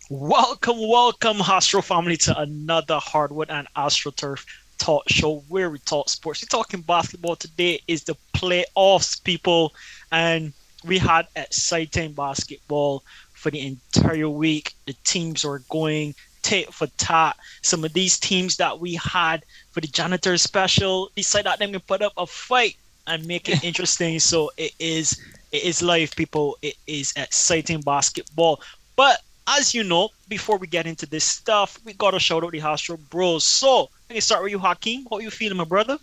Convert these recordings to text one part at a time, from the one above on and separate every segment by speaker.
Speaker 1: Welcome, Astro family, to another Hardwood and Astroturf talk show where we talk sports. We're talking basketball. Today is the playoffs, people, and we had exciting basketball for the entire week. The teams were going tit for tat. Some of these teams that we had for the janitor special decided that they can put up a fight and make it interesting. So it is live, people. It is exciting basketball. But as you know, before we get into this stuff, we gotta shout out the Astro Bros. So let me start with you, Hakeem. How you feeling, my brother?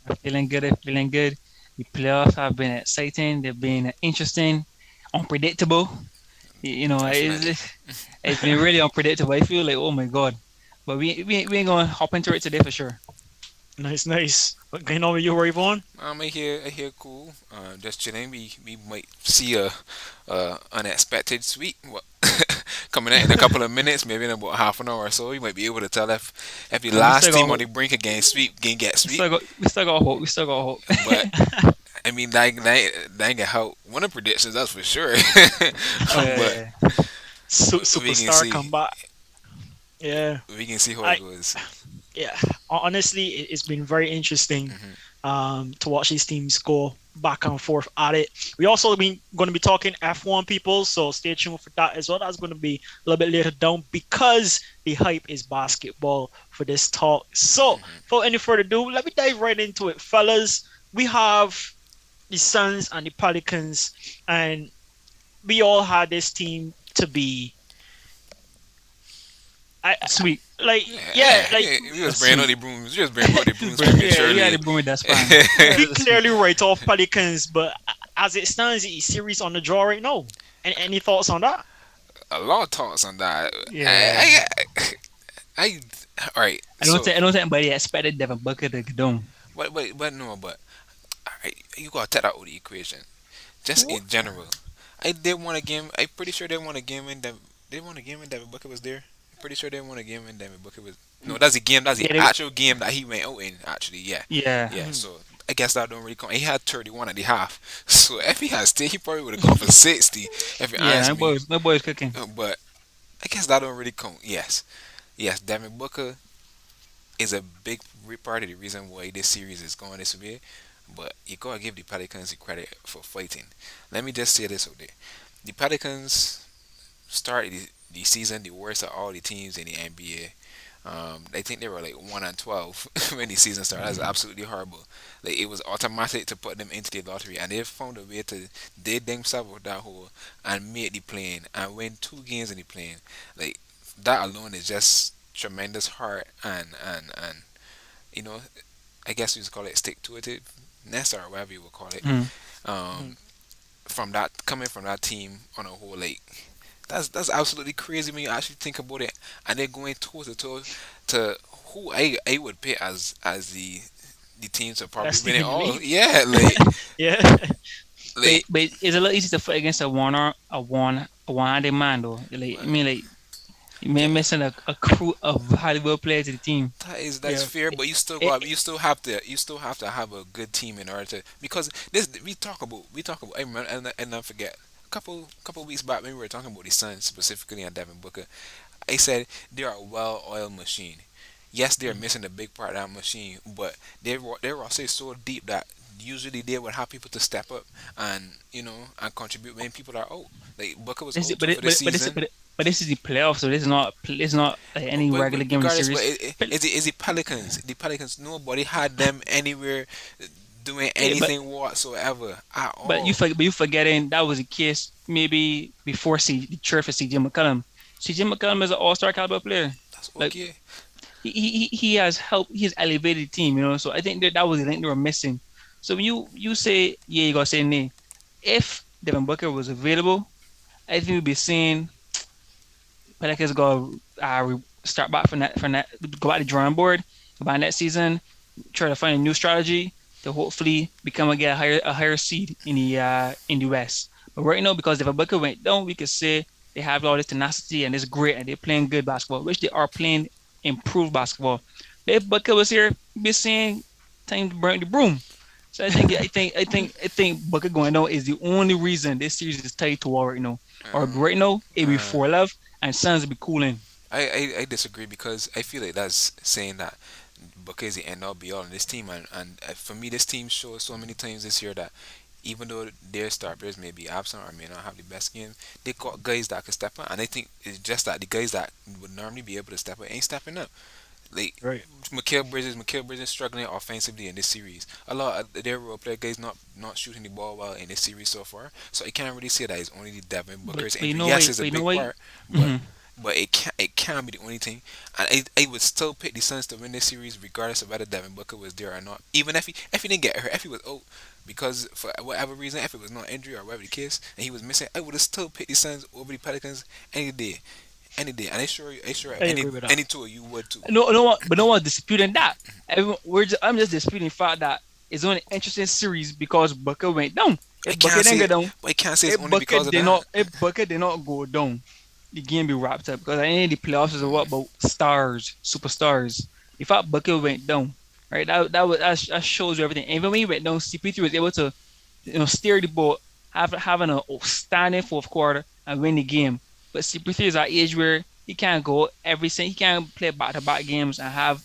Speaker 2: I'm feeling good. I'm feeling good. The playoffs have been exciting. They've been interesting, unpredictable.
Speaker 3: Definitely.
Speaker 2: It's been really unpredictable. I feel like, oh my god. But we ain't gonna hop into it today for sure.
Speaker 1: Nice, nice. What going on with you, Rayvon?
Speaker 3: I hear cool. Just chilling. We might see a unexpected sweep. What coming out in a couple of minutes, maybe in about half an hour or so. You might be able to tell if the
Speaker 2: And we
Speaker 3: last
Speaker 2: still got
Speaker 3: team on
Speaker 2: hope.
Speaker 3: the brink again sweep can get
Speaker 2: We
Speaker 3: sweep.
Speaker 2: still got we still got hope. We still got hope.
Speaker 3: But I mean, that ain't gonna help. One of the predictions, that's for sure.
Speaker 2: Oh yeah,
Speaker 3: But
Speaker 2: yeah.
Speaker 3: we can
Speaker 1: Superstar
Speaker 3: see
Speaker 1: comeback. Yeah,
Speaker 3: we can see how it
Speaker 1: I
Speaker 3: goes.
Speaker 1: yeah. Honestly, it's been very interesting
Speaker 3: Hmm.
Speaker 1: to watch these teams go back and forth at it. We also been going to be talking F1, people, so stay tuned for that as well. That's going to be a little bit later down because the hype is basketball for this talk. So, without any further ado, let me dive right into it, fellas. We have the Suns and the Pelicans, and we all had this team to be. I
Speaker 2: Sweet.
Speaker 1: like, yeah,
Speaker 3: Yeah,
Speaker 1: like
Speaker 3: yeah, we was bringing out
Speaker 2: Sweet.
Speaker 3: the brooms. We was bringing out the brooms
Speaker 2: Yeah, we had
Speaker 3: prematurely.
Speaker 2: a boomer that's fine. Yeah,
Speaker 1: we
Speaker 2: that's sweet.
Speaker 1: clearly write off Pelicans, but as it stands, the series on the draw right now. Any thoughts on that?
Speaker 3: A lot of thoughts on that.
Speaker 2: Yeah.
Speaker 3: I, I, I all right. So,
Speaker 2: I don't think anybody expected Devin Booker to go down.
Speaker 3: but no, but all right, you gotta take that out of the equation. Just
Speaker 1: What?
Speaker 3: in general, I did won a game. I'm pretty sure they won a game when they won a game when David Booker was there. I'm pretty sure they won a game when David Booker was. No, that's the game. That's the
Speaker 2: Yeah,
Speaker 3: actual game that he went out in. Actually, yeah,
Speaker 2: yeah.
Speaker 3: yeah.
Speaker 1: Mhm.
Speaker 3: So I guess that don't really count. He had 31 at the half. So if he had stayed, he probably would have gone for 60. If you
Speaker 2: Yeah,
Speaker 3: ask me,
Speaker 2: my boy's cooking.
Speaker 3: But I guess that don't really count. Yes, yes. Devin Booker is a big part of the reason why this series is going this way. But you gotta give the Pelicans the credit for fighting. Let me just say this out there: the Pelicans started the season the worst of all the teams in the NBA. I think they were like 1-12 when the season started. That's absolutely horrible. Like it was automatic to put them into the lottery, and they found a way to dig themselves with that hole and make the plane and win 2 games in the plane. Like that alone is just tremendous heart and you know I guess we would call it stick to itness or whatever you would call it.
Speaker 2: Mm.
Speaker 3: Um, from that coming from that team on a whole like that's absolutely crazy when you actually think about it. And they're going toe to toe to who I would pick as the teams to probably
Speaker 1: Best
Speaker 3: win
Speaker 1: team
Speaker 3: it
Speaker 1: in the
Speaker 3: all.
Speaker 1: league.
Speaker 3: Yeah,
Speaker 1: Yeah.
Speaker 3: like
Speaker 2: But it's a little easy to fight against a one-handed man though. Like I mean, like you may
Speaker 3: yeah,
Speaker 2: missing a crew of Hollywood players to the team.
Speaker 3: that's
Speaker 1: Yeah.
Speaker 3: fair, but you still
Speaker 2: It,
Speaker 3: got you still have to have a good team in order to because this we talk about I remember and I forget a couple weeks back when we were talking about the Suns specifically and Devin Booker. I said they are a well-oiled machine. Yes, they're
Speaker 1: Mhm.
Speaker 3: missing a big part of that machine, but their roster is so deep that usually they would have people to step up and and contribute when people are out. Like Booker was
Speaker 2: this,
Speaker 3: out
Speaker 2: but
Speaker 3: too
Speaker 2: it,
Speaker 3: for the
Speaker 2: but this
Speaker 3: season.
Speaker 2: but this is the playoffs, so this is not like any
Speaker 3: But
Speaker 2: regular game in the
Speaker 3: regardless, but
Speaker 2: series. But
Speaker 3: is it Pelicans? The Pelicans, nobody had them anywhere doing
Speaker 2: yeah,
Speaker 3: anything whatsoever at
Speaker 2: you
Speaker 3: all.
Speaker 2: but you forgetting that was the case maybe before the trade for CJ McCollum. CJ McCollum is an all-star caliber player.
Speaker 3: That's
Speaker 2: Like
Speaker 3: okay.
Speaker 2: he has helped. He has elevated the team. So I think that was the thing they were missing. So when you say yeah, you gotta say nay. If Devin Booker was available, I think we'd be seeing Pelicans go start back from that go back to the drawing board, go back next season, try to find a new strategy to hopefully become get a higher seed in the West. But right now, because Devin Booker went down, we could say they have all this tenacity and it's great and they're playing good basketball, which they are playing improved basketball. But if Booker was here, we'd be saying time to burn the broom. So I think Booker going down is the only reason this series is tied to war right now. Or
Speaker 3: Um,
Speaker 2: right now, it'd be
Speaker 3: uh,
Speaker 2: 4 love. and Suns will be cooling.
Speaker 3: I disagree because I feel like that's saying that Booker is the end all be all in this team, and for me, this team shows so many times this year that even though their star players may be absent or may not have the best game, they got guys that can step up, and I think it's just that the guys that would normally be able to step up ain't stepping up. Like
Speaker 1: Right.
Speaker 3: Mikal Bridges struggling offensively in this series. A lot of their role player guys not shooting the ball well in this series so far. So I can't really say that it's only the Devin Booker's
Speaker 2: But you
Speaker 3: injury.
Speaker 2: know
Speaker 3: Yes,
Speaker 2: what?
Speaker 3: it's a
Speaker 2: But you know
Speaker 3: big
Speaker 2: what?
Speaker 3: part, but
Speaker 2: Hmm.
Speaker 3: it can't be the only thing. And I would still pick the Suns to win this series regardless of whether Devin Booker was there or not. Even if he didn't get hurt, if he was out because for whatever reason, if it was not injury or whatever the case, and he was missing, I would have still picked the Suns over the Pelicans any day. Any day, and I sure
Speaker 1: I
Speaker 3: any
Speaker 1: agree with that.
Speaker 3: any two of you would too.
Speaker 2: No one, but no one's disputing that. I'm just disputing the fact that it's only an interesting series because Booker went down.
Speaker 3: I
Speaker 2: If Booker
Speaker 3: can't
Speaker 2: didn't
Speaker 3: say
Speaker 2: go
Speaker 3: it,
Speaker 2: down,
Speaker 3: but I can't say it's only because of that.
Speaker 2: if Booker did not go down, the game be wrapped up because I think the playoffs is what about stars, superstars. The fact Booker went down, right? That shows you everything. Even when he went down, CP3 was able to steer the ball, having an outstanding fourth quarter and win the game. But CP3 is at age where he can't go he can't play back to back games and have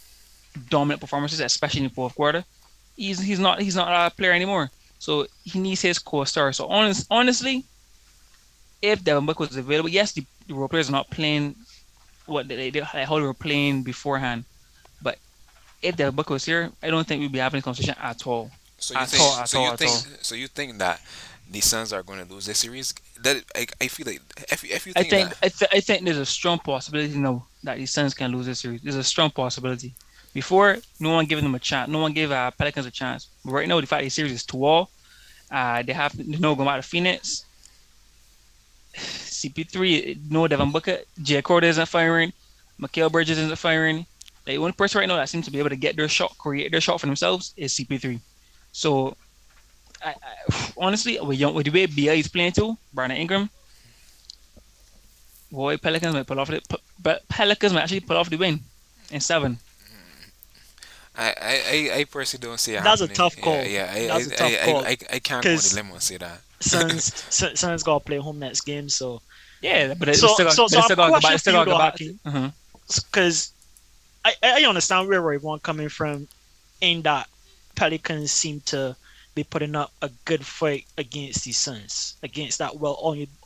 Speaker 2: dominant performances, especially in the fourth quarter. He's not a player anymore. So he needs his core star. So honestly, if Devin Booker was available, yes, the role players are not playing how they were playing beforehand. But if Devin Booker was here, I don't think we'd be having this conversation at all.
Speaker 3: So you
Speaker 2: At
Speaker 3: think?
Speaker 2: all, at
Speaker 3: So
Speaker 2: all,
Speaker 3: you
Speaker 2: at
Speaker 3: think?
Speaker 2: all.
Speaker 3: So you think that the Suns are going to lose this series? That I feel like if you
Speaker 2: I
Speaker 3: think
Speaker 2: think
Speaker 3: that,
Speaker 2: I think there's a strong possibility now that the Suns can lose this series. There's a strong possibility. Before, no one gave them a chance. No one gave Pelicans a chance. But right now, the fact the series is 2-all. They know going back to Phoenix. CP3, no Devin Booker. J. Crowder isn't firing. Mikal Bridges isn't firing. Like one person right now that seems to be able to get their shot, create their shot for themselves is CP3. So honestly, with the way BI is playing too, Brandon Ingram, boy, Pelicans might actually pull off the win in 7.
Speaker 3: I personally don't see it
Speaker 1: That's a
Speaker 3: happening.
Speaker 1: tough
Speaker 3: Yeah,
Speaker 1: call.
Speaker 3: yeah.
Speaker 1: That's a tough call
Speaker 3: I can't go on the
Speaker 1: because
Speaker 3: limb and say that.
Speaker 1: Suns got to play home next game. So
Speaker 2: Yeah, but
Speaker 1: so so
Speaker 2: but
Speaker 1: so
Speaker 2: it
Speaker 1: I have
Speaker 2: still
Speaker 1: a
Speaker 2: got to go back.
Speaker 1: question
Speaker 2: It
Speaker 1: for
Speaker 2: still
Speaker 1: you
Speaker 2: got to go
Speaker 1: though,
Speaker 2: back.
Speaker 1: Hakeem,
Speaker 2: Uh-huh.
Speaker 1: because I understand where everyone coming from in that Pelicans seem to be putting up a good fight against the Suns, against that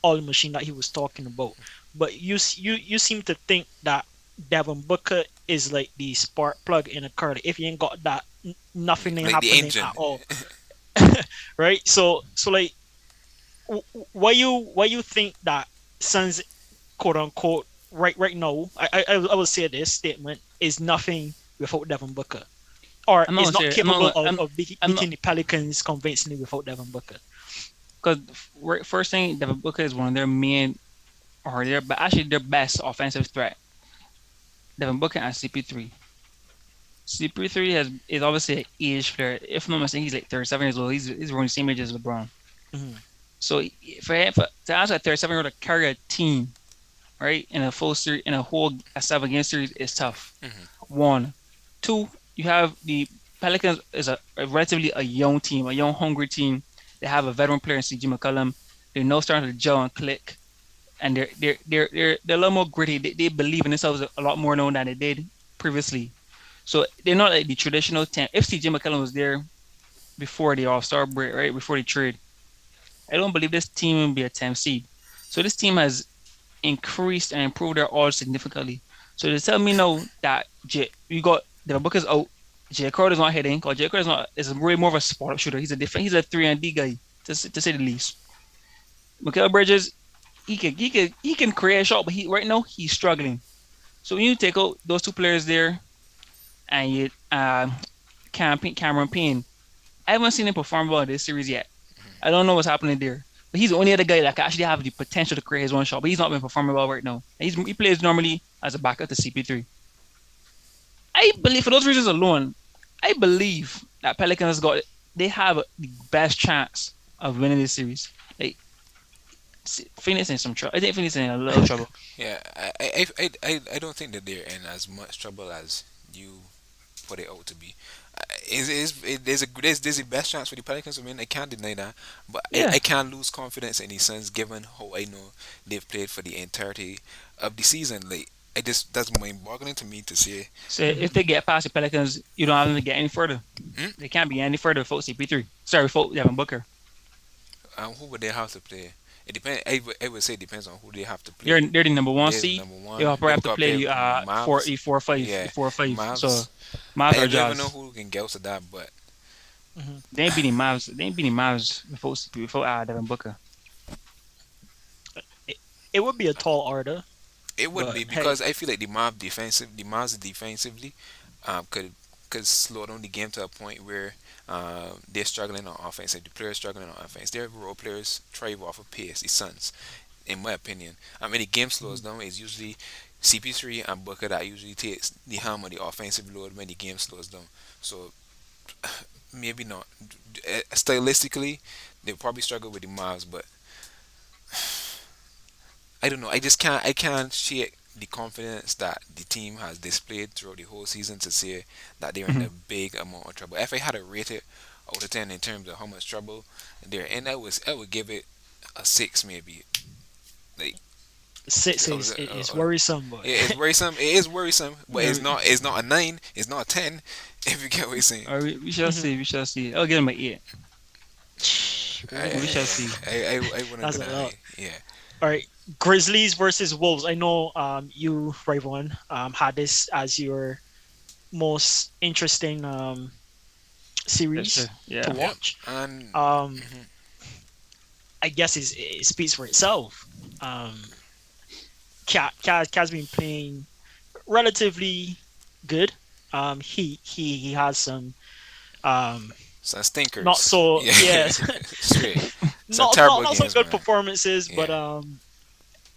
Speaker 1: all machine that he was talking about. But you seem to think that Devin Booker is like the spark plug in a car. Like, if you ain't got that, nothing ain't
Speaker 3: Like the
Speaker 1: happening
Speaker 3: engine.
Speaker 1: at all, right? So like, why you think that Suns quote unquote right now? I will say this statement is nothing without Devin Booker, or
Speaker 2: I'm not
Speaker 1: is
Speaker 2: gonna
Speaker 1: not
Speaker 2: say I'm not
Speaker 1: capable
Speaker 2: gonna,
Speaker 1: of
Speaker 2: I'm not
Speaker 1: beating the Pelicans convincingly without Devin Booker.
Speaker 2: because first thing Devin Booker is one of their main or their but actually their best offensive threat. Devin Booker and CP3. CP3 is obviously an age player. If I'm not mistaken, he's like 37 years old. He's around the same age as LeBron.
Speaker 1: Mhm.
Speaker 2: So for him to ask a 37-year-old to carry a team right in a full series in a whole a 7 game series is tough.
Speaker 3: Hmm.
Speaker 2: One, two, you have the Pelicans is a relatively a young team, a young hungry team. They have a veteran player in CG McCollum. They're now starting to gel and click, and they're a lot more gritty. They believe in themselves a lot more now than they did previously. So they're not like the traditional 10. If CJ McCollum was there before the All Star break, right before the trade, I don't believe this team will be a 10 seed. So this team has increased and improved their odds significantly. So they tell me now that we got the book is out. J. Crowder is not hitting because J. Crowder is way more of a spot up shooter. He's a 3 and D guy to say the least. Mikal Bridges, he can create a shot, but he right now he's struggling. So when you take out those two players there and you Cameron Payne, I haven't seen him perform well in this series yet. I don't know what's happening there. But he's the only other guy that can actually have the potential to create his own shot, but he's not been performing well right now. He plays normally as a backup to CP3. I believe for those reasons alone, I believe that Pelicans got they have the best chance of winning this series. Like Phoenix in some trouble. I think Phoenix in a little trouble.
Speaker 3: Yeah, I don't think that they're in as much trouble as you put it out to be. there's a best chance for the Pelicans. I mean, I can't deny that, but
Speaker 2: Yeah.
Speaker 3: I can't lose confidence in the Suns given how I know they've played for the entirety of the season. Like, I just that's mind-boggling to me to see.
Speaker 2: So if they get past the Pelicans, you don't have them to get any further.
Speaker 3: Hmm?
Speaker 2: They can't be any further without CP3. Sorry, without Devin Booker.
Speaker 3: Who would they have to play? It depends. I would say it depends on who they have to
Speaker 2: They're
Speaker 3: play.
Speaker 2: they're the number one
Speaker 3: They're the
Speaker 2: seed.
Speaker 3: number
Speaker 2: They'll
Speaker 3: one.
Speaker 2: probably
Speaker 3: They
Speaker 2: have to
Speaker 3: got to
Speaker 2: play
Speaker 3: play
Speaker 2: the four
Speaker 3: Mavs.
Speaker 2: E four five
Speaker 3: Yeah,
Speaker 2: E 4 5. So
Speaker 3: Mavs.
Speaker 2: Mavs
Speaker 3: I
Speaker 2: or
Speaker 3: don't even know
Speaker 2: Jazz.
Speaker 3: who can get to that, but
Speaker 1: Mhm.
Speaker 2: They ain't beating Mavs. They ain't beating Mavs before CP before Devin Booker.
Speaker 1: It, it would be a tall order,
Speaker 3: it would
Speaker 1: but
Speaker 3: be
Speaker 1: hey,
Speaker 3: because I feel like the Mavs defensively, could slow down the game to a point where they're struggling on offense. If the players struggling on offense, their role players thrive off of pace. The Suns, in my opinion, when the game slows
Speaker 1: mhm.
Speaker 3: down, it's usually CP3 and Booker that usually takes the helm of the offensive load when the game slows down. So maybe not. Stylistically, they probably struggle with the Mavs, but I don't know. I just can't. I can't shake the confidence that the team has displayed throughout the whole season to say that they're in
Speaker 2: Mhm.
Speaker 3: a big amount of trouble. If I had to rate it out of 10 in terms of how much trouble they're in, I would give it a six maybe. Like,
Speaker 1: Six
Speaker 3: out of
Speaker 1: is worrisome, but
Speaker 3: it's worrisome. It is worrisome, but it's
Speaker 1: very.
Speaker 3: not. It's not a nine. It's not a 10. If you get what I'm saying.
Speaker 2: Or we shall
Speaker 1: Mhm.
Speaker 2: see. We shall see. I'll give them an 8. We
Speaker 1: Ooh,
Speaker 2: shall see.
Speaker 3: I wouldn't
Speaker 1: that's a
Speaker 3: deny.
Speaker 1: lot.
Speaker 3: Yeah.
Speaker 1: All right, Grizzlies versus Wolves. I know you, Rayvon, had this as your most interesting
Speaker 2: That's true.
Speaker 1: series to
Speaker 2: Yeah.
Speaker 3: Yep.
Speaker 1: watch.
Speaker 3: And
Speaker 1: Um,
Speaker 3: mhm.
Speaker 1: I guess it speaks for itself. Um, Cat's been playing relatively good. He has some um
Speaker 3: Some
Speaker 1: not
Speaker 3: stinkers.
Speaker 1: so
Speaker 3: Yeah.
Speaker 1: yes
Speaker 3: Straight. Some
Speaker 1: not
Speaker 3: terrible
Speaker 1: not so
Speaker 3: games,
Speaker 1: good
Speaker 3: man.
Speaker 1: performances, but
Speaker 3: Yeah.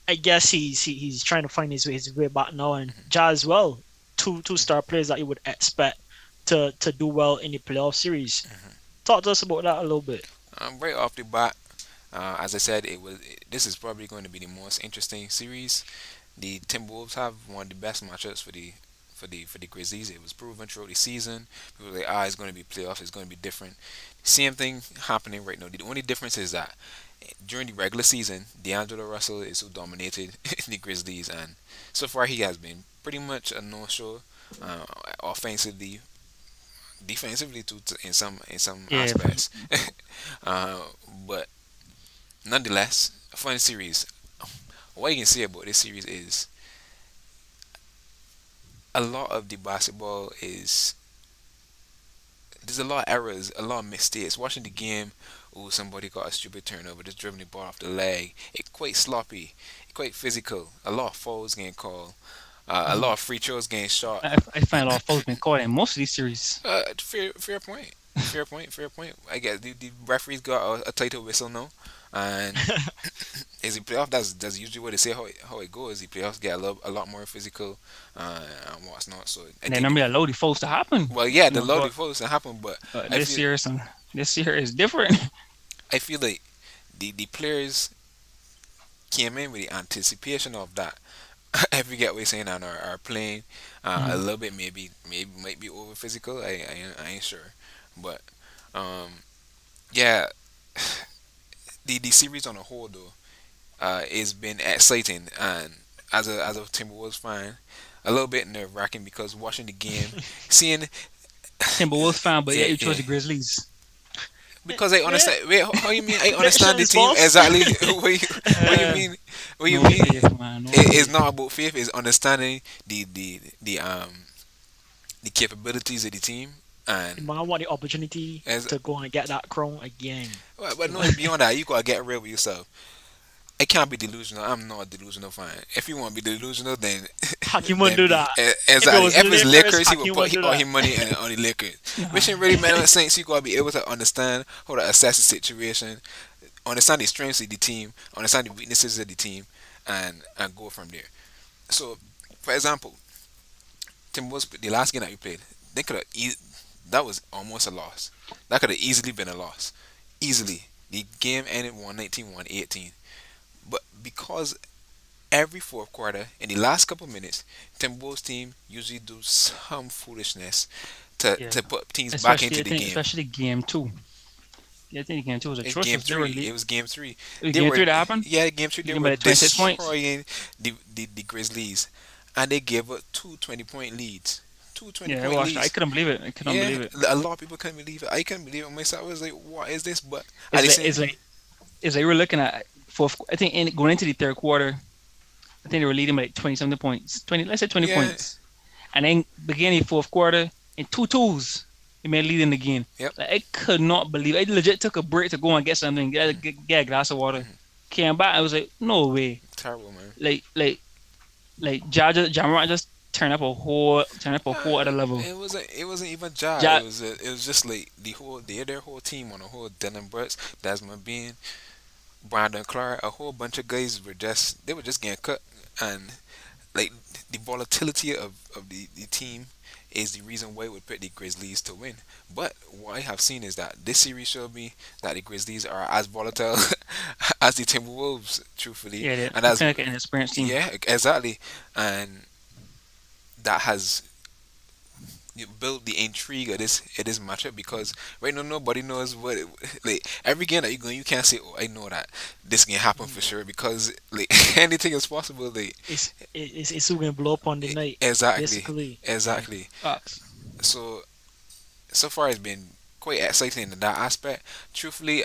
Speaker 1: I guess he's trying to find his way back now. And Jazz, well, two star players that you would expect to do well in the playoff series. Talk to us about that a little bit.
Speaker 3: Right off the bat, as I said, this is probably going to be the most interesting series. The Timberwolves have one of the best matchups for the Grizzlies. It was proven throughout the season. People were like, it's going to be playoff. It's going to be different. Same thing happening right now. The only difference is that during the regular season, D'Angelo Russell is who dominated the Grizzlies, and so far he has been pretty much a no-show, uh, offensively, defensively too, in some
Speaker 2: Yeah.
Speaker 3: aspects. uh, but nonetheless, a fun series. What you can say about this series is a lot of the basketball is there's a lot of errors, a lot of mistakes. Watching the game, oh, somebody got a stupid turnover, just driven the ball off the leg. It quite sloppy, quite physical. A lot of fouls getting called, a
Speaker 1: Mhm.
Speaker 3: lot of free throws getting shot.
Speaker 2: I find a lot of folks been caught in most of these series.
Speaker 3: Fair point. Fair point. Fair point. I guess the referees got a title whistle now, and is the playoff? That's usually what they say how it goes. The playoffs get a lot more physical, and what's not. So I
Speaker 2: And then
Speaker 3: think,
Speaker 2: normally allow the folks to happen.
Speaker 3: well, yeah,
Speaker 2: You
Speaker 3: the
Speaker 2: know,
Speaker 3: low
Speaker 2: but
Speaker 3: defaults can happen, but I
Speaker 2: this
Speaker 3: feel
Speaker 2: year this year is different.
Speaker 3: I feel like the players came in with the anticipation of that. If you get what you're saying, and are playing a
Speaker 2: Mhm.
Speaker 3: little bit, maybe might be over physical. I ain't sure, but um, yeah, the series on a whole though, it's been exciting, and as a Timberwolves fan, a little bit nerve wracking because watching the game, seeing
Speaker 2: Timberwolves fan, but
Speaker 3: yeah,
Speaker 2: yeah, you chose
Speaker 3: yeah.
Speaker 2: the Grizzlies.
Speaker 3: Because I
Speaker 1: Yeah,
Speaker 3: understand. Wait, how you mean? I understand the
Speaker 1: predictions,
Speaker 3: team
Speaker 1: boss.
Speaker 3: exactly. What you
Speaker 2: Uh,
Speaker 3: mean? What you
Speaker 2: no
Speaker 3: mean?
Speaker 2: faith, man. No
Speaker 3: It's
Speaker 2: faith.
Speaker 3: not about faith. It's understanding the capabilities of the team,
Speaker 1: The
Speaker 3: and
Speaker 1: man want the opportunity
Speaker 3: as
Speaker 1: to go and get that crown again.
Speaker 3: but no, beyond that, you gotta get real with yourself. I can't be delusional. I'm not a delusional fan. If you want to be delusional, then
Speaker 1: Hakim wouldn't
Speaker 3: then
Speaker 1: do
Speaker 3: be
Speaker 1: that. If it
Speaker 3: exactly.
Speaker 1: was
Speaker 3: If it's
Speaker 1: Lakers,
Speaker 3: Lakers, he will
Speaker 1: Hakim
Speaker 3: put
Speaker 1: wouldn't do
Speaker 3: all his
Speaker 1: that.
Speaker 3: money on the Lakers.
Speaker 2: Nah.
Speaker 3: Which ain't really make no sense. You gotta be able to understand how to assess the situation, understand the strengths of the team, understand the weaknesses of the team, and go from there. So, for example, Timberwolves, the last game that you played, they could have that was almost a loss. That could have easily been a loss, easily. The game ended 119-118, but because every fourth quarter in the last couple minutes, Timberwolves team usually do some foolishness
Speaker 2: Yeah.
Speaker 3: to put teams back
Speaker 2: Especially
Speaker 3: into
Speaker 2: I
Speaker 3: the
Speaker 2: think
Speaker 3: game.
Speaker 2: especially game two. Yeah, I think game two was
Speaker 3: It's game
Speaker 2: atrocious. They were
Speaker 3: three. It
Speaker 2: late.
Speaker 3: was game three.
Speaker 2: It was
Speaker 3: They
Speaker 2: game
Speaker 3: were
Speaker 2: three that happened.
Speaker 3: yeah, game three. They
Speaker 2: Losing
Speaker 3: were
Speaker 2: by like 26 points.
Speaker 3: destroying the Grizzlies, and they gave up two 20 point leads. Two twenty
Speaker 2: Yeah, I
Speaker 3: point
Speaker 2: watched. It. I
Speaker 3: leads.
Speaker 2: couldn't believe it. I couldn't
Speaker 3: Yeah,
Speaker 2: believe it.
Speaker 3: a lot of people couldn't believe it. I couldn't believe it myself. I was like, "What is this?" But at
Speaker 2: It's
Speaker 3: the
Speaker 2: like
Speaker 3: same,
Speaker 2: it's like it's like we're looking at fourth. I think going into the third quarter, I think they were leading by like 20 something points. 20, let's say 20
Speaker 3: yeah,
Speaker 2: points, and then beginning fourth quarter in two twos, we made lead in the game.
Speaker 3: yep,
Speaker 2: Like I could not believe. I legit took a break to go and get something, get a glass of water. Came back, I was like, no way.
Speaker 3: terrible, man.
Speaker 2: Like like like Jamar just turn up a whole other level.
Speaker 3: It wasn't even Ja.
Speaker 2: Ja,
Speaker 3: It was just like their whole team on a whole Dylan Brooks, Desmond Bean, Brandon Clark, a whole bunch of guys were just getting cut, and like the volatility of the team is the reason why we picked the Grizzlies to win. But what I have seen is that this series showed me that the Grizzlies are as volatile as the Timberwolves, truthfully,
Speaker 2: yeah,
Speaker 3: and
Speaker 2: they're
Speaker 3: that's
Speaker 2: kind of like an experienced team.
Speaker 3: yeah, exactly, and that has built the intrigue of this matchup because right now nobody knows like every game that you go in, you can't say, oh, I know that this can happen for sure because like anything is possible. Like
Speaker 1: It's who gonna blow up on the night,
Speaker 3: exactly,
Speaker 1: basically.
Speaker 2: Yeah,
Speaker 3: exactly.
Speaker 2: facts.
Speaker 3: So so far it's been quite exciting in that aspect. Truthfully,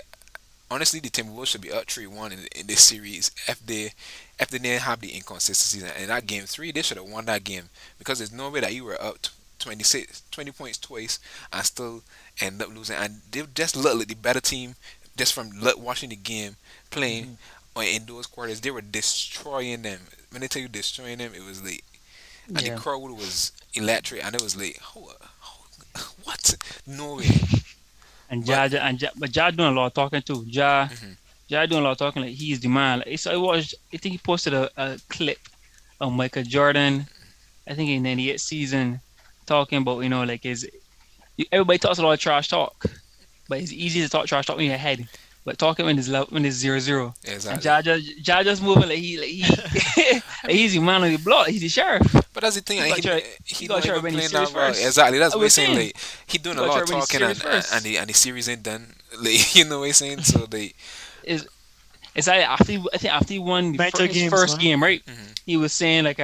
Speaker 3: honestly, the Timberwolves should be up 3-1 in this series if they didn't have the inconsistencies. And in that game three, they should have won that game because there's no way that you were up 20 points twice and still end up losing. And they just looked like the better team just from watching the game playing
Speaker 2: Hmm.
Speaker 3: in those quarters. They were destroying them. When they tell you destroying them, it was like, and the
Speaker 2: Yeah,
Speaker 3: crowd was electric, and it was like, what? No way.
Speaker 2: and
Speaker 3: But
Speaker 2: But Ja doing a lot of talking too.
Speaker 3: mhm,
Speaker 2: Ja doing a lot of talking. Like he's the man. Like, so I watched. I think he posted a clip of Michael Jordan. I think in '98 season, talking about like everybody talks a lot of trash talk, but it's easy to talk trash talk in your head. But talking when it's 0-0, and
Speaker 3: exactly.
Speaker 2: Ja just moving like he like he's the man on the block. He's the sheriff.
Speaker 3: But that's the thing.
Speaker 2: He
Speaker 3: Like,
Speaker 2: got try
Speaker 3: he
Speaker 2: he got
Speaker 3: not
Speaker 2: try to
Speaker 3: even
Speaker 2: win his
Speaker 3: playing
Speaker 2: series
Speaker 3: that well.
Speaker 2: first.
Speaker 3: Exactly. That's
Speaker 2: I
Speaker 3: what he's
Speaker 2: was
Speaker 3: saying.
Speaker 2: saying
Speaker 3: Like he doing
Speaker 2: he
Speaker 3: a
Speaker 2: got
Speaker 3: lot
Speaker 2: try
Speaker 3: of
Speaker 2: to win his
Speaker 3: talking
Speaker 2: series first.
Speaker 3: and the series ain't done. Like you know what he's saying. So they.
Speaker 2: Is it's like I think after he won
Speaker 1: Mental
Speaker 2: his
Speaker 1: games,
Speaker 2: first
Speaker 1: man.
Speaker 2: game, right?
Speaker 3: Mhm.
Speaker 2: He was saying like,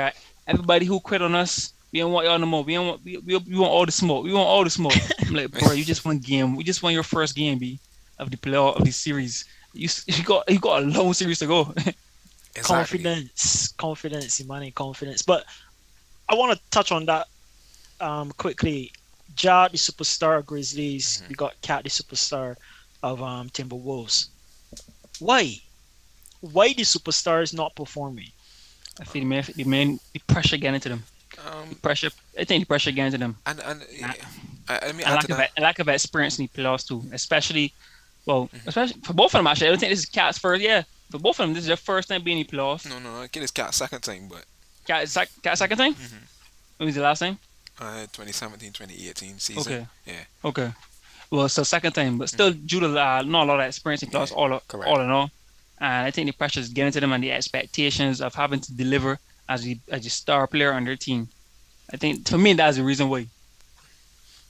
Speaker 2: everybody who quit on us, we don't want y'all no more. We want all the smoke. We want all the smoke. I'm like, bro, you just won game. We just won your first game, B, of the playoff of the series. You got a long series to go.
Speaker 3: Exactly.
Speaker 1: Confidence, Imani, confidence. But I want to touch on that quickly. Ja, the superstar of Grizzlies.
Speaker 3: Mhm.
Speaker 1: We got Cat, the superstar of Timberwolves. Why? Why the superstar is not performing?
Speaker 2: I feel the pressure getting into them. The
Speaker 3: Um.
Speaker 2: pressure. I think the pressure getting into them.
Speaker 3: And
Speaker 2: And
Speaker 3: let me
Speaker 2: and
Speaker 3: add to that.
Speaker 2: lack of experience in the playoffs too, especially
Speaker 3: Mhm.
Speaker 2: especially for both of them. Actually, I don't think this is Cat's first. Yeah, for both of them, this is their first time being in the playoffs.
Speaker 3: No, no, no. Get his cat second time, but
Speaker 2: Cat second time.
Speaker 3: mhm.
Speaker 2: When was the last time?
Speaker 3: 2017, 2018 season.
Speaker 2: Okay,
Speaker 3: Yeah.
Speaker 2: okay. Well, so second time, but still
Speaker 3: Mhm.
Speaker 2: due to not a lot of experience in
Speaker 3: Yeah.
Speaker 2: playoffs,
Speaker 3: Correct.
Speaker 2: all in all. And I think the pressure is getting to them and the expectations of having to deliver as a star player on their team. I think for me that's the reason why.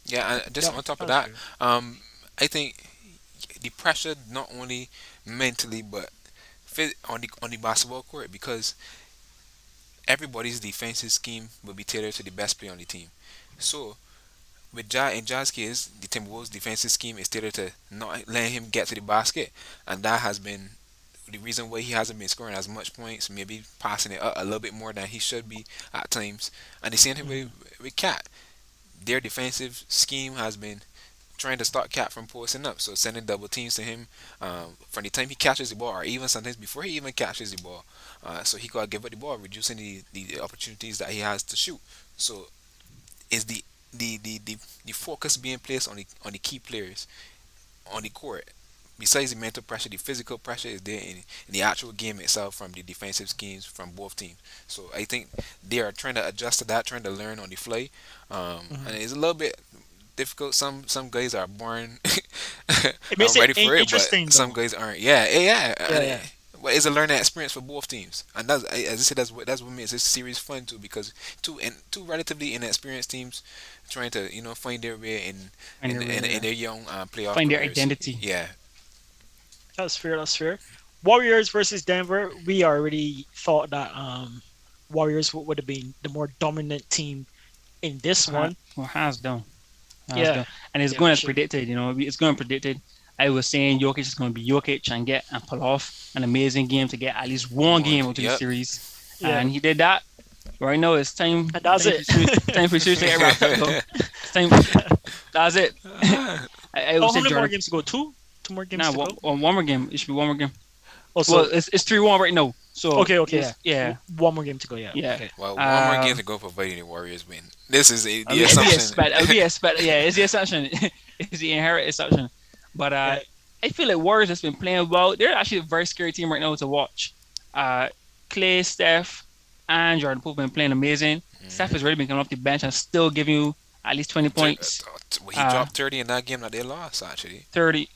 Speaker 3: Yeah, and just
Speaker 1: Yep,
Speaker 3: on top of
Speaker 1: that's
Speaker 3: that,
Speaker 1: fair.
Speaker 3: I think the pressure not only mentally but on the basketball court because everybody's defensive scheme will be tailored to the best player on the team. So with in Ja's case, the Timberwolves defensive scheme is tailored to not letting him get to the basket, and that has been the reason why he hasn't been scoring as much points, maybe passing it up a little bit more than he should be at times. And the same thing
Speaker 1: Mhm.
Speaker 3: with Cat. Their defensive scheme has been trying to stop Cat from posting up, so sending double teams to him from the time he catches the ball, or even sometimes before he even catches the ball, so he got to give up the ball, reducing the opportunities that he has to shoot. So is the focus being placed on the key players on the court. Besides the mental pressure, the physical pressure is there in the actual game itself from the defensive schemes from both teams. So I think they are trying to adjust to that, trying to learn on the fly, and
Speaker 1: Mhm.
Speaker 3: it's a little bit difficult. Some guys are born
Speaker 1: It makes it
Speaker 3: ready for it, but
Speaker 1: interesting
Speaker 3: some
Speaker 1: though.
Speaker 3: guys aren't. Yeah, yeah, yeah.
Speaker 1: Yeah, yeah.
Speaker 3: Well, it's a learning experience for both teams, and as I said, that's what makes this series fun too. Because two relatively inexperienced teams trying to find their way
Speaker 2: find their way,
Speaker 3: in
Speaker 2: yeah.
Speaker 3: their young playoff
Speaker 2: Find their
Speaker 3: careers.
Speaker 2: identity.
Speaker 3: Yeah,
Speaker 1: That's fair. That's fair. Warriors versus Denver. We already thought that Warriors would have been the more dominant team in this one.
Speaker 2: Well, hands down, hands
Speaker 1: Yeah,
Speaker 2: down, and it's
Speaker 1: yeah,
Speaker 2: going
Speaker 1: for
Speaker 2: as
Speaker 1: sure.
Speaker 2: predicted. It's going predicted. I was saying Jokic is going to be Jokic and get and pull off an amazing game to get at least one
Speaker 3: one.
Speaker 2: game out of the
Speaker 3: Yep.
Speaker 2: series,
Speaker 1: Yeah,
Speaker 2: and he did that. Right now, it's time
Speaker 1: and that's
Speaker 2: time for
Speaker 1: it.
Speaker 2: series, time for series to get wrapped up. Though it's time. That's it. I would
Speaker 1: Oh, how
Speaker 2: say
Speaker 1: many more
Speaker 2: Jordan.
Speaker 1: games to go? Two more games
Speaker 2: Nah,
Speaker 1: to go.
Speaker 2: one more game. It should be one more game. Well,
Speaker 1: Also,
Speaker 2: it's 3-1 right now. So
Speaker 1: okay, okay,
Speaker 2: it's, yeah,
Speaker 1: one more game to go. Yeah,
Speaker 2: yeah.
Speaker 1: okay.
Speaker 3: Well, one more game
Speaker 2: Um,
Speaker 3: to go, providing the Warriors win. This is
Speaker 2: I
Speaker 3: the
Speaker 2: mean, it'd be a
Speaker 3: assumption.
Speaker 2: spat. It'd be a spat. Yeah, it's the assumption. It's the inherent assumption. But
Speaker 1: Yeah.
Speaker 2: I feel like Warriors has been playing well. They're actually a very scary team right now to watch. Uh, Clay, Steph, and Jordan Poole have been playing amazing. Steph has really been coming off the bench and still giving you at least 20 points,
Speaker 3: He dropped 30 in that game that they lost. Actually,
Speaker 2: 30.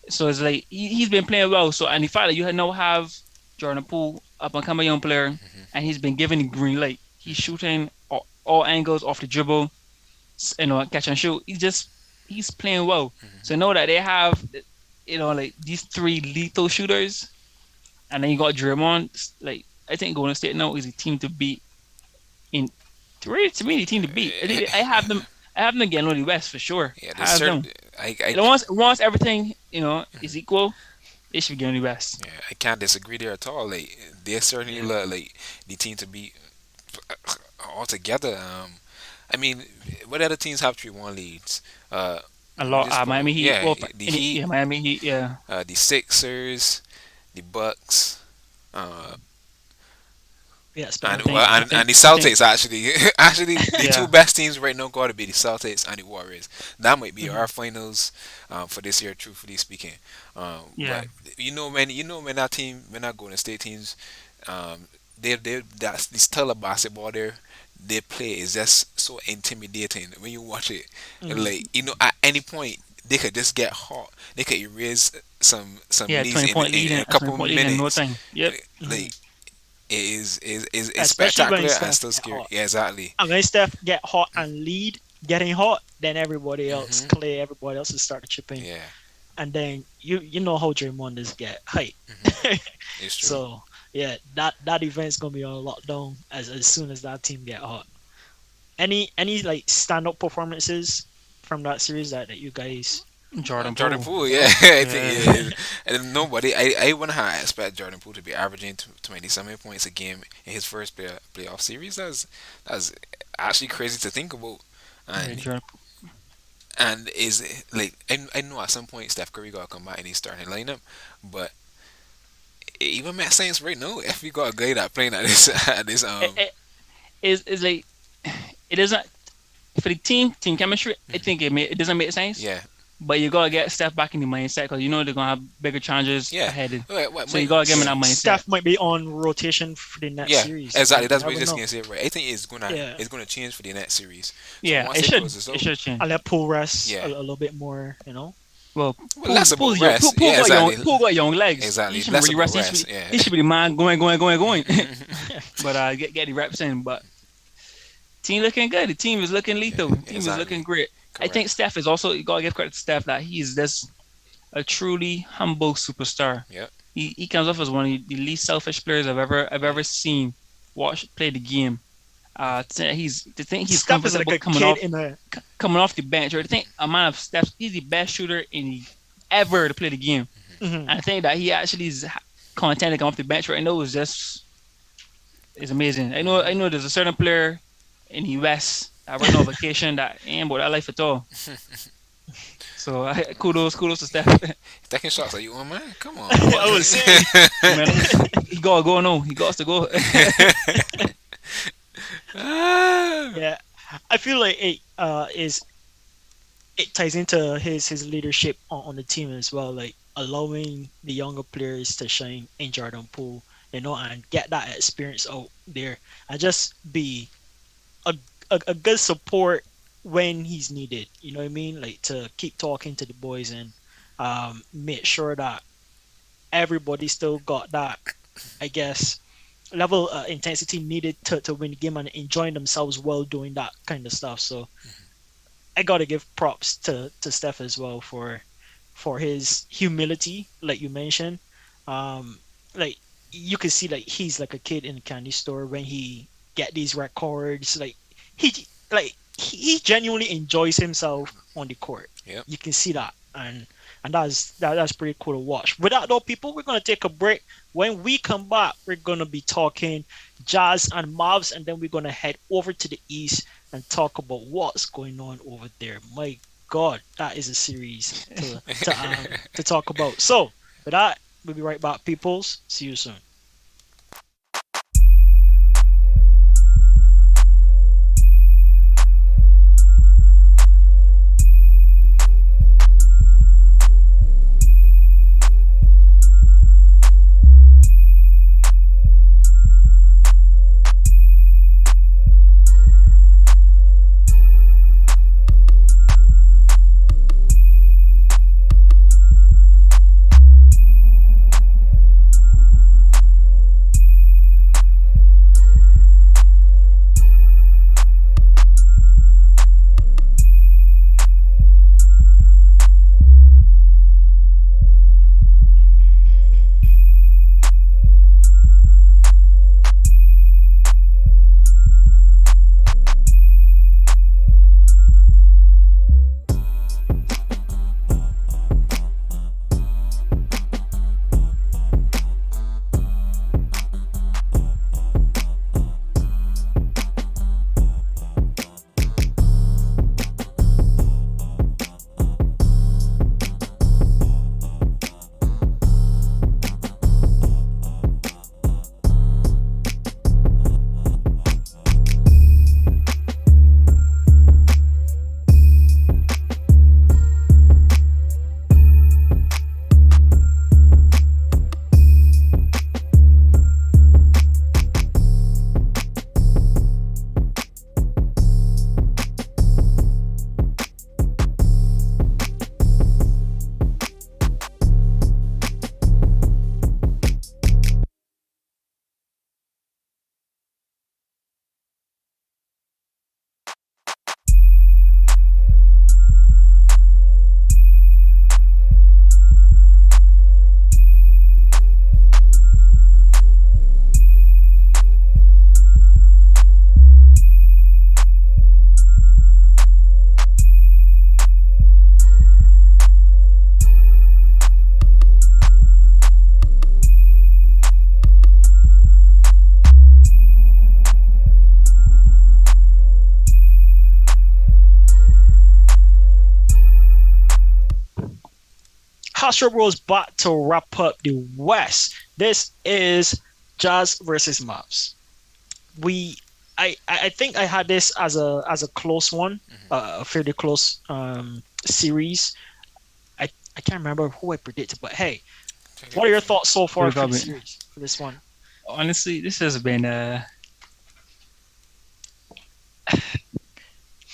Speaker 2: So it's like he's been playing well. So and the fact that you now have Jordan Poole, up and coming young player, and he's been given the green light. He's shooting all angles off the dribble, catch and shoot. He's playing well. So know that they have like these three lethal shooters, and then you got Draymond. Like I think Golden State now is a team to beat. In really to me, the team to beat. I think I have them. I have them getting on the West for sure.
Speaker 3: yeah, there's
Speaker 2: Have them.
Speaker 3: certain. I
Speaker 2: Once everything is equal, they should be getting the West.
Speaker 3: Yeah, I can't disagree there at all. Like they certainly look like the team to beat altogether. I mean, what other teams have 3-1 leads?
Speaker 2: A
Speaker 3: We
Speaker 2: lot.
Speaker 3: just spoke.
Speaker 2: Miami Heat.
Speaker 3: Yeah,
Speaker 2: Well,
Speaker 3: the Heat,
Speaker 2: yeah, Miami Heat. Yeah,
Speaker 3: the Sixers, the Bucks, uh,
Speaker 1: Yeah,
Speaker 2: I
Speaker 3: and
Speaker 1: Spanish.
Speaker 3: well,
Speaker 2: think. I
Speaker 3: and
Speaker 2: think.
Speaker 3: the
Speaker 2: I think.
Speaker 3: Celtics actually. Actually, the two
Speaker 2: Yeah.
Speaker 3: best teams right now got to be the Celtics and the Warriors. That might be
Speaker 1: Mhm.
Speaker 3: our finals for this year, truthfully speaking.
Speaker 2: Yeah.
Speaker 3: But when that team, when that Golden State teams, they that's this style of basketball they play is just so intimidating when you watch it.
Speaker 1: Mhm.
Speaker 3: Like at any point they could just get hot. They could erase some
Speaker 2: Yeah.
Speaker 3: leads
Speaker 2: 20 point
Speaker 3: in
Speaker 2: lead
Speaker 3: a
Speaker 2: in a 20
Speaker 3: couple
Speaker 2: point lead in no
Speaker 3: minutes.
Speaker 2: time. Yep.
Speaker 1: Mhm.
Speaker 3: Like it is
Speaker 1: Especially when
Speaker 3: spectacular and
Speaker 1: Steph
Speaker 3: still
Speaker 1: get
Speaker 3: scary.
Speaker 1: hot.
Speaker 3: Yeah, exactly.
Speaker 1: And when Steph get hot and lead, getting hot, then everybody else,
Speaker 3: Hmm.
Speaker 1: Clay, everybody else is starting chipping.
Speaker 3: Yeah,
Speaker 1: And then you know how Draymond is get hype.
Speaker 3: it's true.
Speaker 1: So yeah, that event's gonna be on lockdown as soon as that team get hot. Any like stand up performances from that series that you guys
Speaker 2: Jordan
Speaker 3: Jordan
Speaker 2: Poole.
Speaker 3: Poole, yeah, I think
Speaker 2: Yeah.
Speaker 3: it is. And nobody, I wouldn't have expect Jordan Poole to be averaging 27 points a game in his first playoff series. That's actually crazy to think about.
Speaker 2: Yeah,
Speaker 3: And
Speaker 2: Jordan.
Speaker 3: is like I know at some point Steph Curry gotta come back in his starting lineup, but it even makes sense right now if you got a guy that playing at this at this
Speaker 2: It is like it doesn't for the team chemistry. I think it doesn't make sense.
Speaker 3: yeah.
Speaker 2: But you gotta get Steph back in the mindset because you know they're gonna have bigger challenges
Speaker 3: Yeah.
Speaker 2: ahead. So you
Speaker 3: Wait,
Speaker 2: gotta get him in that mindset.
Speaker 1: Steph might be on rotation for the next
Speaker 3: yeah,
Speaker 1: series.
Speaker 3: exactly.
Speaker 1: You
Speaker 3: That's what
Speaker 1: never
Speaker 3: you're just
Speaker 1: know.
Speaker 3: gonna say, right? I think
Speaker 1: Yeah.
Speaker 3: it's gonna change for the next series. So
Speaker 2: Yeah,
Speaker 3: once
Speaker 2: it
Speaker 3: it
Speaker 2: should.
Speaker 3: closes
Speaker 2: It
Speaker 3: out,
Speaker 2: should change.
Speaker 1: I let Poole rest
Speaker 3: yeah.
Speaker 1: a little bit more,
Speaker 2: Well,
Speaker 3: Well, that's about
Speaker 2: Poole,
Speaker 3: rest. Yeah, exactly.
Speaker 2: Poole got young legs.
Speaker 3: Exactly.
Speaker 2: He should
Speaker 3: That's
Speaker 2: really
Speaker 3: about
Speaker 2: rest.
Speaker 3: rest. Yeah.
Speaker 2: He should be the man going. But get the reps in. But team looking good. The team is looking lethal. The team is
Speaker 3: exactly.
Speaker 2: looking great. I
Speaker 3: Correct.
Speaker 2: think Steph is also you gotta give credit to Steph that he's just a truly humble superstar.
Speaker 3: Yep.
Speaker 2: He comes off as one of the least selfish players I've ever seen watch play the game. To think he's
Speaker 1: Steph is like
Speaker 2: comfortable
Speaker 1: a
Speaker 2: coming
Speaker 1: kid
Speaker 2: off
Speaker 1: in a
Speaker 2: coming off the bench. Or to think a man of Steph, he's the best shooter ever to play the game.
Speaker 1: mhm.
Speaker 2: And I think that he actually is content to come off the bench right now is amazing. I know there's a certain player in the West that right now on vacation that ain't about that life at all. So kudos to Steph.
Speaker 3: Taking shots at you, oh man. Come on.
Speaker 1: I was saying.
Speaker 2: Man, he gotta go now. He got to go.
Speaker 3: Ah.
Speaker 1: Yeah, I feel like it ties into his leadership on the team as well, like allowing the younger players to shine in Jordan Poole, and get that experience out there, and just be a, a good support when he's needed. You know what I mean? Like to keep talking to the boys and make sure that everybody still got that, I guess, level intensity needed to win the game and enjoying themselves while doing that kind of stuff. So I gotta give props to Steph as well for his humility, like you mentioned. Um, like you can see like he's like a kid in a candy store when he get these records. He genuinely enjoys himself on the court.
Speaker 3: Yep.
Speaker 1: You can see that, and that's pretty cool to watch. With that though, people, we're gonna take a break. When we come back, we're gonna be talking Jazz and Mavs, and then we're gonna head over to the East and talk about what's going on over there. My God, that is a series to talk about. So with that, we'll be right back, peoples. See you soon. Astro Bros back to wrap up the West. This is Jazz versus Mavs. We I think I had this as a close one, a fairly close series. I can't remember who I predicted, but hey, what are your thoughts so far
Speaker 2: Good
Speaker 1: for the
Speaker 2: comment.
Speaker 1: series for this one?
Speaker 2: Honestly, this has been I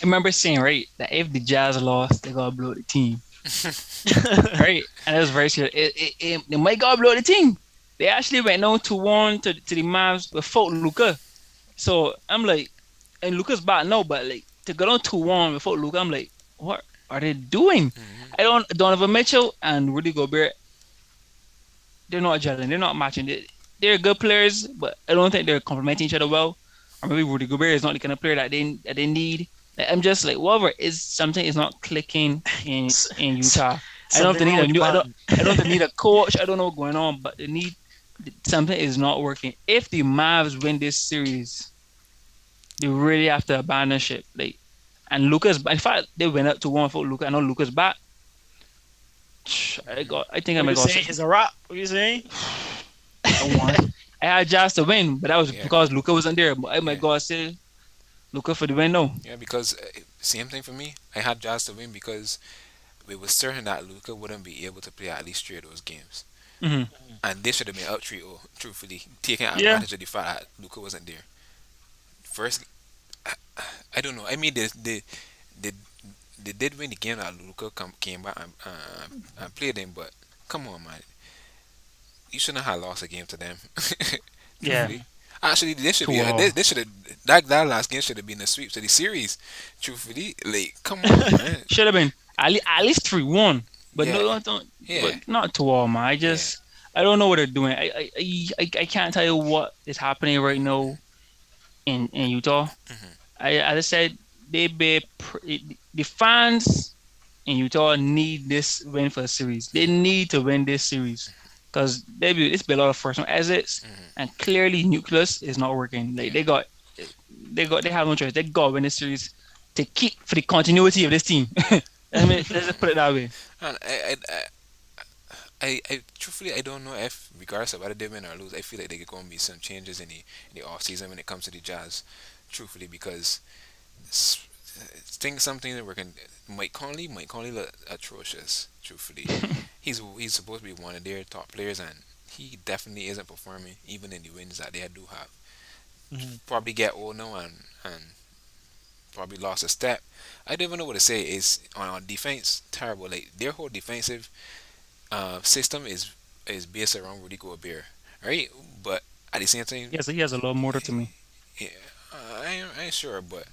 Speaker 2: remember saying right that if the Jazz lost, they gotta blow the team, right? And it was very serious. They might gotta blow the team. They actually went down to one to the Mavs without Luca. So I'm like, and Luca's back now, but like to go down 2-1 without Luca, I'm like, what are they doing?
Speaker 3: Hmm.
Speaker 2: I don't Donovan Mitchell and Rudy Gobert, they're not gelling, they're not matching. They're good players, but I don't think they're complementing each other well. Or maybe Rudy Gobert is not the kind of player that they need. Like, I'm just like, whatever is something is not clicking in Utah. I don't know if
Speaker 1: Something
Speaker 2: they need
Speaker 1: wrong
Speaker 2: a
Speaker 1: with the
Speaker 2: new.
Speaker 1: man.
Speaker 2: I don't know if they need a coach. I don't know what's going on, but they need something is not working. If the Mavs win this series, they really have to abandon ship. Like, and Lucas, in fact, they went up to one for Lucas. I know Lucas back. I think I
Speaker 1: What
Speaker 2: might
Speaker 1: you
Speaker 2: go
Speaker 1: saying is a wrap? What you saying?
Speaker 2: I won. I had Jazz to win, but that was
Speaker 3: Yeah.
Speaker 2: because Luca wasn't there. But I
Speaker 3: Yeah.
Speaker 2: might go and say Luca for the win. No.
Speaker 3: Yeah. Because same thing for me. I had Jazz to win because we were certain that Luca wouldn't be able to play at least three of those games,
Speaker 2: Hmm.
Speaker 3: and they should have been up 3-0. Truthfully, taking
Speaker 2: Yeah.
Speaker 3: advantage of the fact that Luca wasn't there. First, I don't know. I mean, they, they did win the game that Luca came back and played him, but come on, man. you shouldn't have lost a game to them.
Speaker 2: Yeah,
Speaker 3: Truthfully, actually, they should
Speaker 2: to
Speaker 3: be. They should have that last game should have been a sweep to the series. Truthfully, like, come on, man.
Speaker 2: should have been at least 3-1, but
Speaker 3: Yeah,
Speaker 2: no, don't,
Speaker 3: yeah,
Speaker 2: but not 2-all, man.
Speaker 3: yeah.
Speaker 2: I don't know what they're doing. I can't tell you what is happening right now in Utah.
Speaker 3: Hmm.
Speaker 2: As I said, the fans in Utah need this win for the series. They need to win this series because it's been a lot of first round exits,
Speaker 3: Hmm.
Speaker 2: and clearly Nucleus is not working. Like
Speaker 3: Yeah.
Speaker 2: they have no choice. They got to win this series to keep for the continuity of this team. I mean, let's just put it that way.
Speaker 3: And truthfully, I don't know if, regardless of whether they win or lose, I feel like there going to be some changes in the off season when it comes to the Jazz. Truthfully, because s- think something that working. Mike Conley look atrocious. Truthfully, he's supposed to be one of their top players, and he definitely isn't performing even in the wins that they do have.
Speaker 1: Mhm.
Speaker 3: Probably get old now and probably lost a step. I don't even know what to say. Is on defense terrible. Like their whole defensive system is based around Rudy Gobert, right? But at the same time,
Speaker 2: He has a lot more to me.
Speaker 3: yeah, I ain't sure, but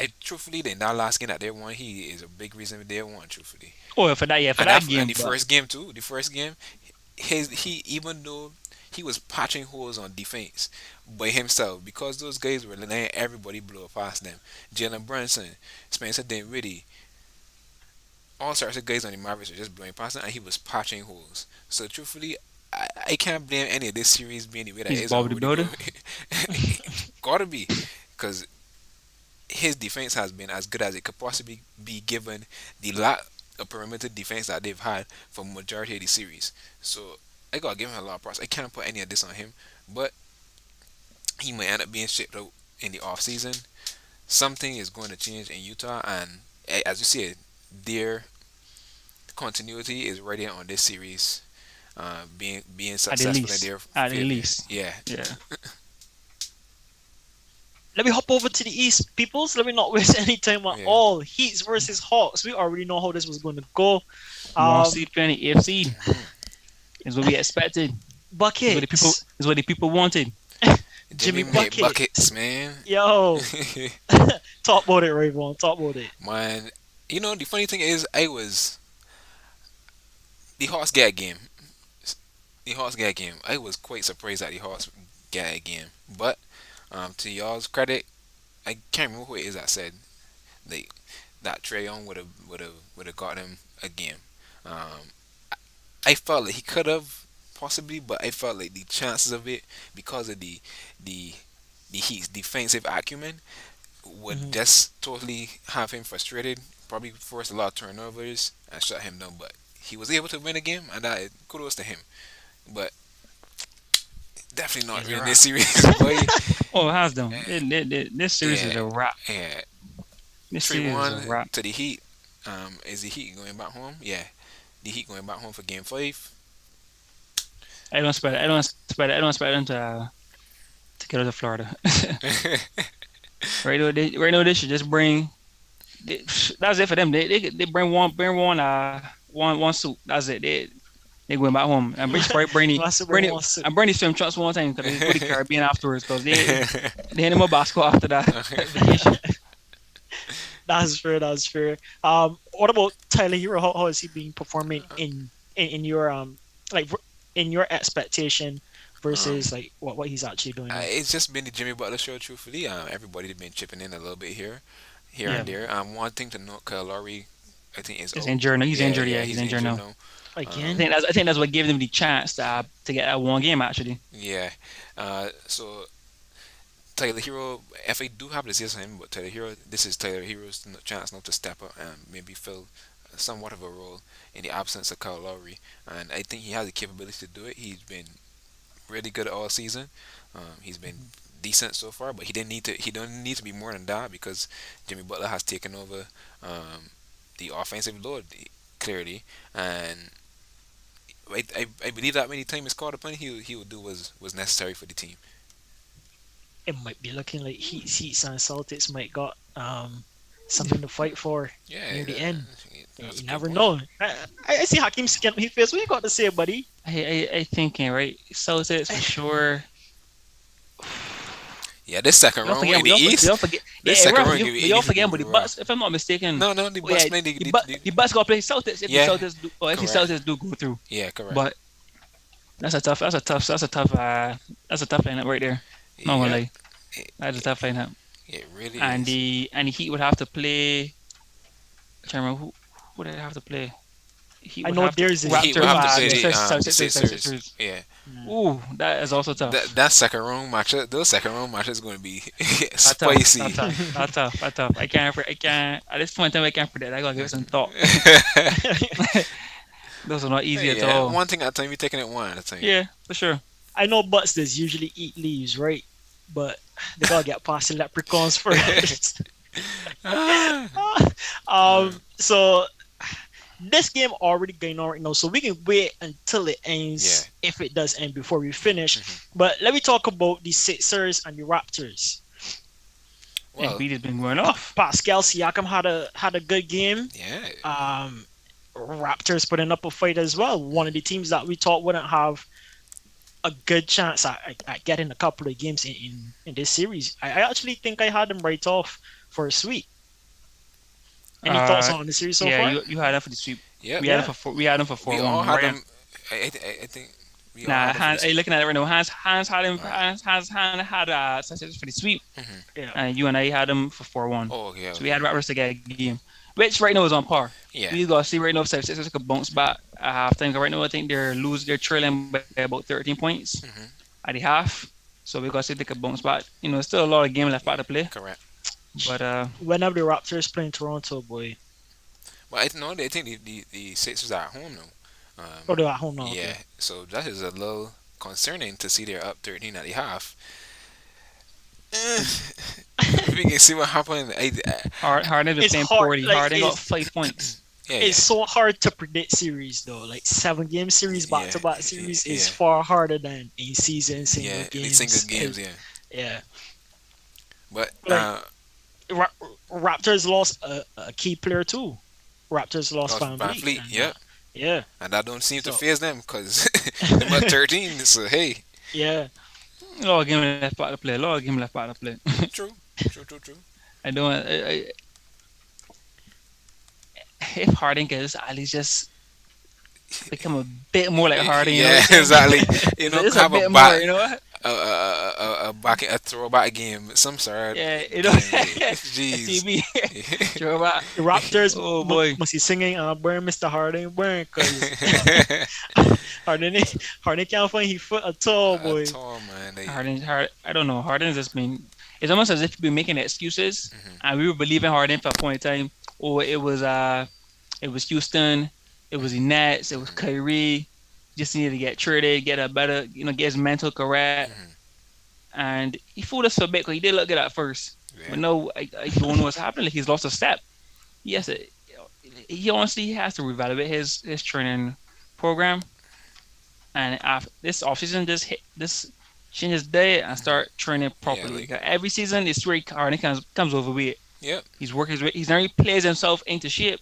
Speaker 3: I truthfully, in that last game that they won, he is a big reason they won. Truthfully,
Speaker 2: Oh, for that, yeah, for
Speaker 3: and
Speaker 2: that
Speaker 3: and
Speaker 2: game,
Speaker 3: the
Speaker 2: but
Speaker 3: first game too. The first game, he even though he was patching holes on defense by himself because those guys were letting everybody blow past them. Jalen Brunson, Spencer Dinwiddie, all sorts of guys on the Mavericks were just blowing past him, and he was patching holes. So truthfully, I can't blame any of this series being the way that it
Speaker 2: he's
Speaker 3: is on
Speaker 2: Bob the
Speaker 3: Rudy
Speaker 2: Builder.
Speaker 3: Gotta be, because his defense has been as good as it could possibly be given the lack of perimeter defense that they've had for majority of the series. So I gotta give him a lot of props. I can't put any of this on him, but he might end up being shipped out in the off season. Something is going to change in Utah, and as you said, their continuity is right here on this series. Being
Speaker 2: At the
Speaker 3: successful in
Speaker 2: least.
Speaker 3: their
Speaker 2: At the
Speaker 3: field.
Speaker 2: least.
Speaker 3: Yeah.
Speaker 2: Yeah.
Speaker 1: Let me hop over to the East, peoples. Let me not waste any time at
Speaker 3: Yeah.
Speaker 1: all. Heats versus Hawks. We already know how this was going to go.
Speaker 2: One
Speaker 1: Um,
Speaker 2: seed playing the AFC
Speaker 3: Hmm.
Speaker 2: is what we expected.
Speaker 1: Buckets.
Speaker 2: Is what the people wanted.
Speaker 3: Jimmy
Speaker 1: Jimmy
Speaker 3: made buckets,
Speaker 1: Buckets.
Speaker 3: man.
Speaker 1: Yo, talk about it, Rayvon. Talk about it.
Speaker 3: Man, the funny thing is, the Hawks get a game. The Hawks get a game. I was quite surprised that the Hawks get a game. But to y'all's credit, I can't remember who it is that said like that Trey Young would have got him a game. Um, I felt like he could have possibly, but I felt like the chances of it because of the the Heat's defensive acumen would
Speaker 1: Mhm.
Speaker 3: just totally have him frustrated. Probably force a lot of turnovers and shut him down. But he was able to win a game, and that kudos to him. But definitely not
Speaker 1: He's a
Speaker 3: winning this
Speaker 1: wrap.
Speaker 3: series, boy.
Speaker 2: Oh, it has them.
Speaker 3: Eh,
Speaker 2: This series is
Speaker 3: Yeah,
Speaker 2: a wrap.
Speaker 3: yeah.
Speaker 2: This
Speaker 3: Three
Speaker 2: series is a
Speaker 3: one
Speaker 2: wrap.
Speaker 3: to the Heat. Is the Heat going back home? Yeah, the Heat going back home for Game 5.
Speaker 2: I don't expect. I don't expect them to get out of Florida. Right now they should just bring. They, that's it for them. They bring one suit. That's it. They going back home and bring probably
Speaker 1: Massive one.
Speaker 2: And Bernie swim trunks one time because they go to the Caribbean afterwards because they had him a basketball after that vacation.
Speaker 1: That's fair. That's fair. What about Tyler Hero? How is he being performing in your like in your expectation
Speaker 3: um,
Speaker 1: versus like what he's actually doing now?
Speaker 3: it's just been the Jimmy Butler show. Truthfully, everybody's been chipping in a little bit here
Speaker 2: Yeah,
Speaker 3: and there. One thing to note, Kyle Lowry, I think is
Speaker 2: he's
Speaker 3: out.
Speaker 2: injured. He's
Speaker 3: Yeah,
Speaker 2: injured.
Speaker 3: yeah,
Speaker 2: Yeah, he's
Speaker 3: he's
Speaker 2: injured
Speaker 3: injured
Speaker 2: now.
Speaker 3: now. Um,
Speaker 1: Again?
Speaker 2: I think that's what gave them the chance to get that one game actually.
Speaker 3: yeah. So Tyler Hero, if I do have to say something about Tyler Hero, this is Tyler Hero's chance now to step up and maybe fill somewhat of a role in the absence of Kyle Lowry, and I think he has the capability to do it. He's been really good all season. He's been decent so far, but he didn't need to. He don't need to be more than that because Jimmy Butler has taken over the offensive load clearly, and I believe that when the time is called upon, he will do was necessary for the team.
Speaker 1: It might be looking like Heats and Celtics might got something to fight for
Speaker 3: Yeah,
Speaker 1: near the end.
Speaker 3: That's a
Speaker 1: You
Speaker 3: good
Speaker 1: never
Speaker 3: point.
Speaker 1: know. I see Hakim skin he feels. What you got to say, buddy?
Speaker 2: I thinking right. Celtics for sure.
Speaker 3: Yeah, this second
Speaker 2: We all
Speaker 3: round
Speaker 2: forget.
Speaker 3: in the
Speaker 2: We
Speaker 3: East.
Speaker 2: all forget.
Speaker 3: This
Speaker 2: Yeah,
Speaker 3: second round give
Speaker 2: we
Speaker 3: it
Speaker 2: all
Speaker 3: could be
Speaker 2: forget about the
Speaker 3: rough.
Speaker 2: Bucks. If I'm not mistaken,
Speaker 3: No, no, the
Speaker 2: oh yeah,
Speaker 3: Bucks playing
Speaker 2: the Bucks got to play Celtics if the
Speaker 3: yeah,
Speaker 2: Celtics do, or if the
Speaker 3: correct.
Speaker 2: Celtics do go through.
Speaker 3: Yeah, correct.
Speaker 2: But that's a tough lineup right there. Not gonna
Speaker 3: Yeah,
Speaker 2: lie,
Speaker 3: it,
Speaker 2: that's a tough lineup.
Speaker 3: it really is.
Speaker 2: And the Heat would have to play. I can't remember who would they have to play. Heat
Speaker 1: I
Speaker 2: would
Speaker 1: know
Speaker 2: have to
Speaker 1: theirs
Speaker 3: The
Speaker 1: is
Speaker 3: Heat will
Speaker 2: Raptors.
Speaker 3: have to
Speaker 1: tough.
Speaker 3: play
Speaker 1: Yeah.
Speaker 3: the Sixers.
Speaker 2: Sixers.
Speaker 3: Yeah,
Speaker 1: Mm.
Speaker 2: Ooh, that is also
Speaker 3: that
Speaker 2: tough.
Speaker 3: that second round matchup, those second round matches going to be
Speaker 2: That's tough.
Speaker 3: spicy.
Speaker 2: That's tough. That's tough. That's tough. I can't. At this point in time, I can't predict. I gotta give it some thought. Those are not easy at
Speaker 3: Yeah,
Speaker 2: all.
Speaker 3: one thing at a time. You're taking it one at a time.
Speaker 2: Yeah, for sure.
Speaker 1: I know Busters usually eat leaves, right? But they gotta get past the leprechauns first.
Speaker 3: Ah,
Speaker 1: So this game already going on right now, so we can wait until it
Speaker 3: yeah.
Speaker 1: ends if it does end before we finish.
Speaker 3: Hmm.
Speaker 1: But let me talk about the Sixers and the Raptors.
Speaker 3: Well,
Speaker 2: Embiid has been going off.
Speaker 1: Pascal Siakam had a good game.
Speaker 3: yeah,
Speaker 1: Um, Raptors putting up a fight as well. One of the teams that we thought wouldn't have a good chance at getting a couple of games in this series. I actually think I had them right off for a sweep. Any thoughts
Speaker 2: Uh,
Speaker 1: on the series so
Speaker 2: yeah,
Speaker 1: far?
Speaker 2: you had him for the sweep.
Speaker 3: yep.
Speaker 2: We had him
Speaker 1: Yeah.
Speaker 2: for four. We had him for
Speaker 3: We
Speaker 2: four
Speaker 3: all
Speaker 2: one.
Speaker 3: had
Speaker 2: Right.
Speaker 3: them. I think we all
Speaker 2: Nah,
Speaker 3: had them for
Speaker 2: Hans. Are
Speaker 3: this.
Speaker 2: you looking at it right now? Hans had him.
Speaker 3: Alright.
Speaker 2: Hans had success for the sweep,
Speaker 3: Hmm.
Speaker 1: Yeah.
Speaker 2: and you and I had him for 4-1.
Speaker 3: Oh, yeah,
Speaker 2: So we
Speaker 3: okay.
Speaker 2: had Raptors to get a game, which right now is on par.
Speaker 3: Yeah,
Speaker 2: We gotta see right now if Sixers could bounce back at halftime. 'Cause right now I think they're trailing by about 13 points
Speaker 3: hmm,
Speaker 2: at the half. So we gotta see if they could bounce back. You know, there's still a lot of game left back to play.
Speaker 3: correct.
Speaker 2: But
Speaker 1: Whenever the Raptors play in Toronto, boy.
Speaker 3: But I know they think the Sixers are at home now.
Speaker 1: Oh, they're at home now.
Speaker 3: Yeah,
Speaker 1: Okay.
Speaker 3: so that is a little concerning to see they're up 13 at the half. Eh, we can see what happened.
Speaker 2: Harden been
Speaker 1: It's
Speaker 2: playing
Speaker 1: hard.
Speaker 2: poorly.
Speaker 1: Like
Speaker 2: Harden got 5 points.
Speaker 3: Yeah,
Speaker 1: it's
Speaker 3: yeah,
Speaker 1: so hard to predict series though. Like 7 game series, back
Speaker 3: yeah,
Speaker 1: to back series is
Speaker 3: yeah,
Speaker 1: far harder than in season single
Speaker 3: yeah. The single
Speaker 1: games.
Speaker 3: games, yeah.
Speaker 1: Yeah.
Speaker 3: But
Speaker 1: Like Ra- Raptors lost a key player too. Raptors lost
Speaker 3: lost
Speaker 1: Van
Speaker 3: Van
Speaker 1: Vliet.
Speaker 3: Fleet,
Speaker 1: And,
Speaker 3: yep.
Speaker 1: yeah.
Speaker 3: And that don't seem to
Speaker 1: So
Speaker 3: phase them because they're at 13. So hey,
Speaker 1: yeah.
Speaker 2: A lot of game left back to play. A lot of game left back to play.
Speaker 3: true, true, true, true.
Speaker 2: I don't. If Harden gets at least just become a bit more like Harden, you know
Speaker 3: Yeah,
Speaker 2: what I'm saying?
Speaker 3: exactly. You know,
Speaker 2: Just a
Speaker 3: have a
Speaker 2: bit more,
Speaker 3: back,
Speaker 2: you know.
Speaker 3: a throwback game, some sort
Speaker 2: Yeah,
Speaker 3: of
Speaker 2: you know.
Speaker 3: game. Jeez.
Speaker 2: TV. Throw back.
Speaker 1: The Raptors
Speaker 2: Oh boy.
Speaker 1: must be singing "Burn, Mr. Harden, burn," because Harden Harden can't find his foot at all, boy.
Speaker 3: At all, man.
Speaker 2: I don't know. Harden's just been. It's almost as if he's been making excuses,
Speaker 3: Mhm.
Speaker 2: and we were believing Harden for a point in time. Oh, it was Houston, it was the Nets, it was Kyrie. Just needed to get traded, get a better, get his mental correct.
Speaker 3: Mhm.
Speaker 2: And he fooled us for a bit because he did look good at first.
Speaker 3: Yeah.
Speaker 2: But no, I don't know what's happening. Like he's lost a step. Yes, he honestly has to reevaluate his training program. And after this offseason, this change his diet and start training
Speaker 3: Yeah,
Speaker 2: properly.
Speaker 3: like,
Speaker 2: 'Cause every season, it's where Harden comes overweight.
Speaker 3: yep.
Speaker 2: He's working his way. He's never plays himself into shape,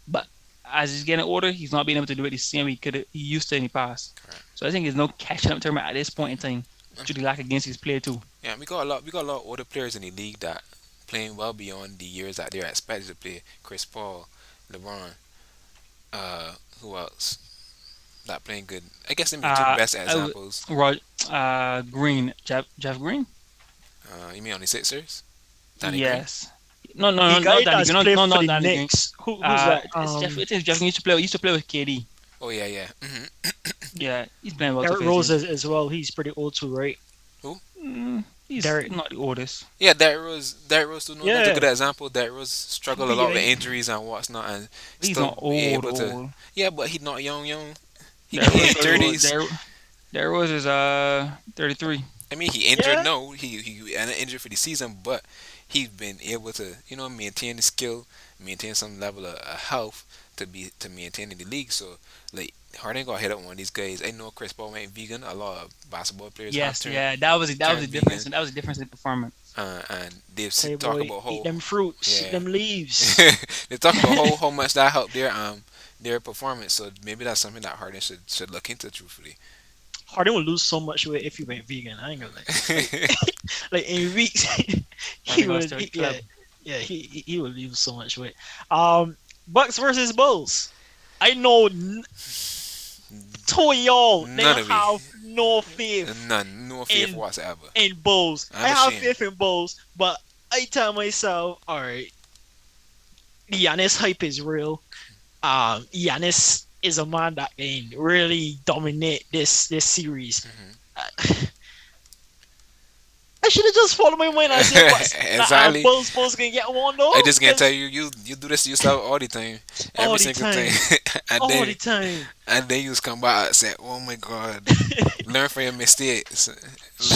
Speaker 2: but as he's getting older, he's not being able to do it the same way he used to in the past.
Speaker 3: Correct.
Speaker 2: So I think there's no catching up to him at this point in time due to the lack against his play too.
Speaker 3: Yeah, we got a lot of older players in the league that playing well beyond the years that they're expected to play. Chris Paul, LeBron, who else? That playing good. I guess them the two best
Speaker 2: I would,
Speaker 3: examples.
Speaker 2: Green, Jeff Green.
Speaker 3: You mean on the Sixers? Danny Green?
Speaker 2: Yes. No,
Speaker 1: The
Speaker 2: not
Speaker 1: guy
Speaker 2: Danny
Speaker 1: that's
Speaker 2: Green.
Speaker 1: played
Speaker 2: No,
Speaker 1: for
Speaker 2: not
Speaker 1: the
Speaker 2: Danny Green.
Speaker 1: Knicks. Who's that?
Speaker 2: It's Jeff used to play with KD.
Speaker 3: Oh yeah, yeah.
Speaker 2: Yeah, he's playing well.
Speaker 1: Derrick
Speaker 2: to
Speaker 1: Rose
Speaker 2: face
Speaker 1: as well. He's pretty old too, right?
Speaker 3: Who?
Speaker 2: He's
Speaker 1: Derrick.
Speaker 2: not the oldest.
Speaker 3: Yeah, Derrick Rose too. No, that's a
Speaker 1: Yeah.
Speaker 3: good example. Derrick Rose struggled a lot with injuries and what's not, and
Speaker 2: He's
Speaker 3: still
Speaker 2: not
Speaker 3: be
Speaker 2: old.
Speaker 3: able to.
Speaker 2: Old.
Speaker 3: Yeah, but he's not young. He
Speaker 2: Derrick
Speaker 3: in
Speaker 2: Rose,
Speaker 3: his thirties.
Speaker 2: Derrick Rose is 33.
Speaker 3: I mean, he injured.
Speaker 1: Yeah.
Speaker 3: No, he and injured for the season, but he's been able to maintain the skill, maintain some level of health to maintain in the league. So like Harden got hit up one of these guys. I know Chris Paul went vegan. A lot of basketball players have
Speaker 2: Yes,
Speaker 3: turned
Speaker 2: yeah, that was the
Speaker 3: turned
Speaker 2: difference.
Speaker 3: vegan.
Speaker 2: That was the difference in performance.
Speaker 3: and they've
Speaker 1: Tell you,
Speaker 3: talk
Speaker 1: boy,
Speaker 3: about
Speaker 1: eat
Speaker 3: how
Speaker 1: them fruits, eat
Speaker 3: yeah
Speaker 1: them leaves.
Speaker 3: they talk about how much that helped their performance. So maybe that's something that Harden should look into truthfully.
Speaker 1: Harden will lose so much weight if he went vegan. I ain't gonna lie. Like in weeks, he
Speaker 2: Probably gonna
Speaker 1: would.
Speaker 2: start
Speaker 1: Yeah,
Speaker 2: club.
Speaker 1: yeah. He would lose so much weight. Bucks versus Bulls. I know two of y'all. They
Speaker 3: None of it.
Speaker 1: have no faith
Speaker 3: None. No faith
Speaker 1: in
Speaker 3: whatsoever.
Speaker 1: Bulls. I
Speaker 3: I'm
Speaker 1: have
Speaker 3: ashamed.
Speaker 1: faith in Bulls, but I tell myself, all right, Giannis hype is real. Giannis is a man that can really dominate this series.
Speaker 3: Hmm.
Speaker 1: Uh, I should have just followed my mind and said, but
Speaker 3: Exactly.
Speaker 1: Bulls can get one
Speaker 3: I
Speaker 1: though,
Speaker 3: just can't tell
Speaker 1: because
Speaker 3: you do this to yourself all the time, every
Speaker 1: all the
Speaker 3: single time,
Speaker 1: time,
Speaker 3: and
Speaker 1: all
Speaker 3: then
Speaker 1: the time.
Speaker 3: you just come back and say, "Oh my God, learn from your mistakes. Learn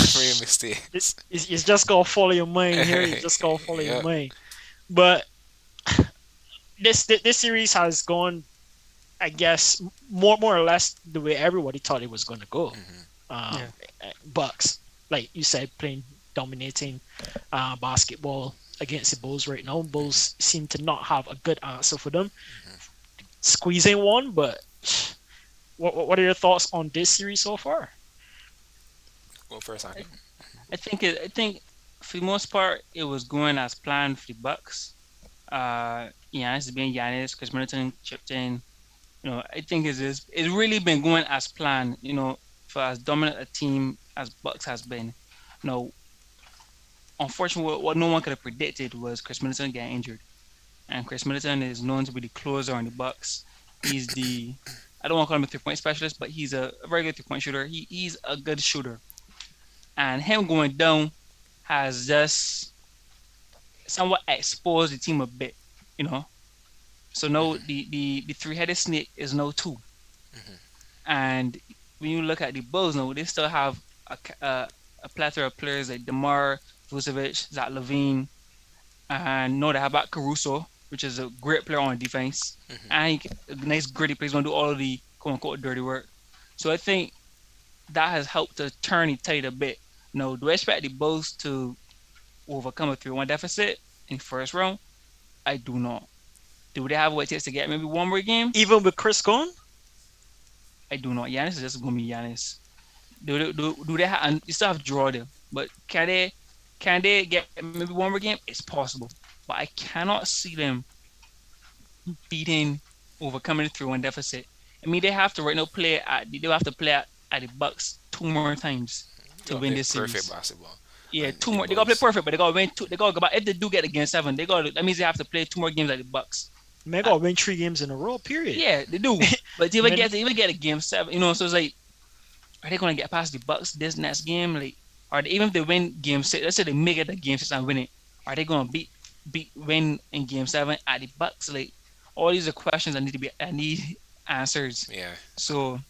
Speaker 3: from your mistakes."
Speaker 1: It's just gonna follow your mind here. You just gonna follow your
Speaker 3: Yeah.
Speaker 1: mind. But this series has gone, I guess, more or less the way everybody thought it was gonna go.
Speaker 3: Hmm.
Speaker 1: Um,
Speaker 2: Yeah.
Speaker 1: Bucks, like you said, playing dominating basketball against the Bulls right now. Bulls seem to not have a good answer for them. Squeezing one, but what are your thoughts on this series so far?
Speaker 3: Go first,
Speaker 2: I,
Speaker 3: Hakim.
Speaker 2: I think for the most part it was going as planned for the Bucks. Giannis being Giannis, Chris Middleton chipped in. I think it's really been going as planned. For as dominant a team as Bucks has been. You know, Unfortunately, what no one could have predicted was Chris Middleton getting injured, and Chris Middleton is known to be the closer on the Bucks. He's the I don't want to call him a 3 point specialist, but he's a very good 3 point shooter. He's a good shooter, and him going down has just somewhat exposed the team a bit. You know, so now
Speaker 3: Hmm.
Speaker 2: the three-headed snake is now two.
Speaker 3: Hmm.
Speaker 2: And when you look at the Bulls now, they still have a plethora of players like DeMar, Vucevic, Zach Levine, and know they have back Caruso, which is a great player on defense,
Speaker 3: Hmm.
Speaker 2: and a nice gritty player going to do all of the quote unquote dirty work. So I think that has helped to turn the tide a bit. Now, do I expect the Bulls to overcome a 3-1 deficit in first round? I do not. Do they have what it takes to get maybe one more game?
Speaker 1: Even with Chris gone,
Speaker 2: I do not. Giannis is just going to be Giannis. Do they have? And you still have to draw them, but can they get maybe one more game? It's possible, but I cannot see them beating overcoming through one deficit. I mean, they have to right now they have to play at the Bucks two more times
Speaker 3: You
Speaker 2: to
Speaker 3: gotta
Speaker 2: win
Speaker 3: play
Speaker 2: this
Speaker 3: perfect
Speaker 2: series.
Speaker 3: basketball,
Speaker 2: Yeah,
Speaker 3: and
Speaker 2: two
Speaker 3: the
Speaker 2: more. They gotta play
Speaker 3: Bulls.
Speaker 2: perfect, but they gotta win two. They gotta go back. If they do get against seven, they got that means they have to play two more games at the Bucks.
Speaker 1: man
Speaker 2: Uh,
Speaker 1: got win 3 games in a row. Period.
Speaker 2: yeah, they do. But
Speaker 1: Man,
Speaker 2: they even get a game seven, so it's like, are they gonna get past the Bucks this next game? Like, are they even if they win game six? Let's say they make it to game six and win it. Are they gonna win in game seven at the Bucks? Like, all these are questions I need answers.
Speaker 3: Yeah.
Speaker 2: So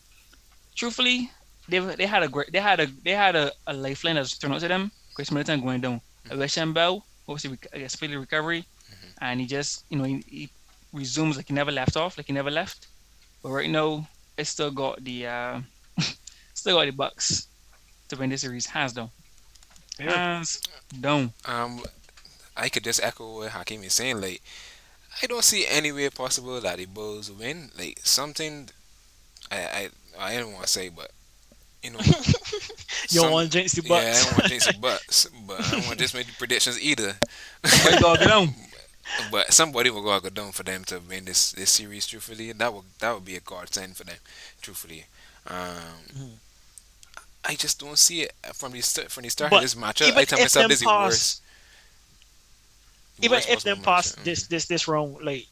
Speaker 2: truthfully, they had a lifeline that was thrown out to them. Chris Middleton going down.
Speaker 3: Hmm.
Speaker 2: Bell obviously I guess speedy recovery,
Speaker 3: Hmm.
Speaker 2: and he just he resumes like he never left off, like he never left. But right now, it's still got the still got the Bucks to win this series hands down,
Speaker 1: yeah.
Speaker 2: hands down.
Speaker 3: Um, I could just echo what Hakim is saying. Like, I don't see any way possible that the Bulls win. Like something I don't want to say, but you know,
Speaker 1: You don't
Speaker 3: some
Speaker 1: want to jinx the
Speaker 3: yeah, I
Speaker 1: Bucks.
Speaker 3: don't want to jinx the Bucks, but I don't want to just make the predictions either.
Speaker 2: Somebody gotta get down.
Speaker 3: But somebody will go down for them to win this series. Truthfully, that would be a godsend for them. Truthfully, um,
Speaker 1: Mhm.
Speaker 3: I just don't see it from the start of
Speaker 1: But
Speaker 3: this matchup. I
Speaker 1: even
Speaker 3: tell
Speaker 1: if
Speaker 3: myself
Speaker 1: them
Speaker 3: this is the
Speaker 1: pass, even
Speaker 3: worst
Speaker 1: if
Speaker 3: possible
Speaker 1: them pass
Speaker 3: matchup.
Speaker 1: this round, like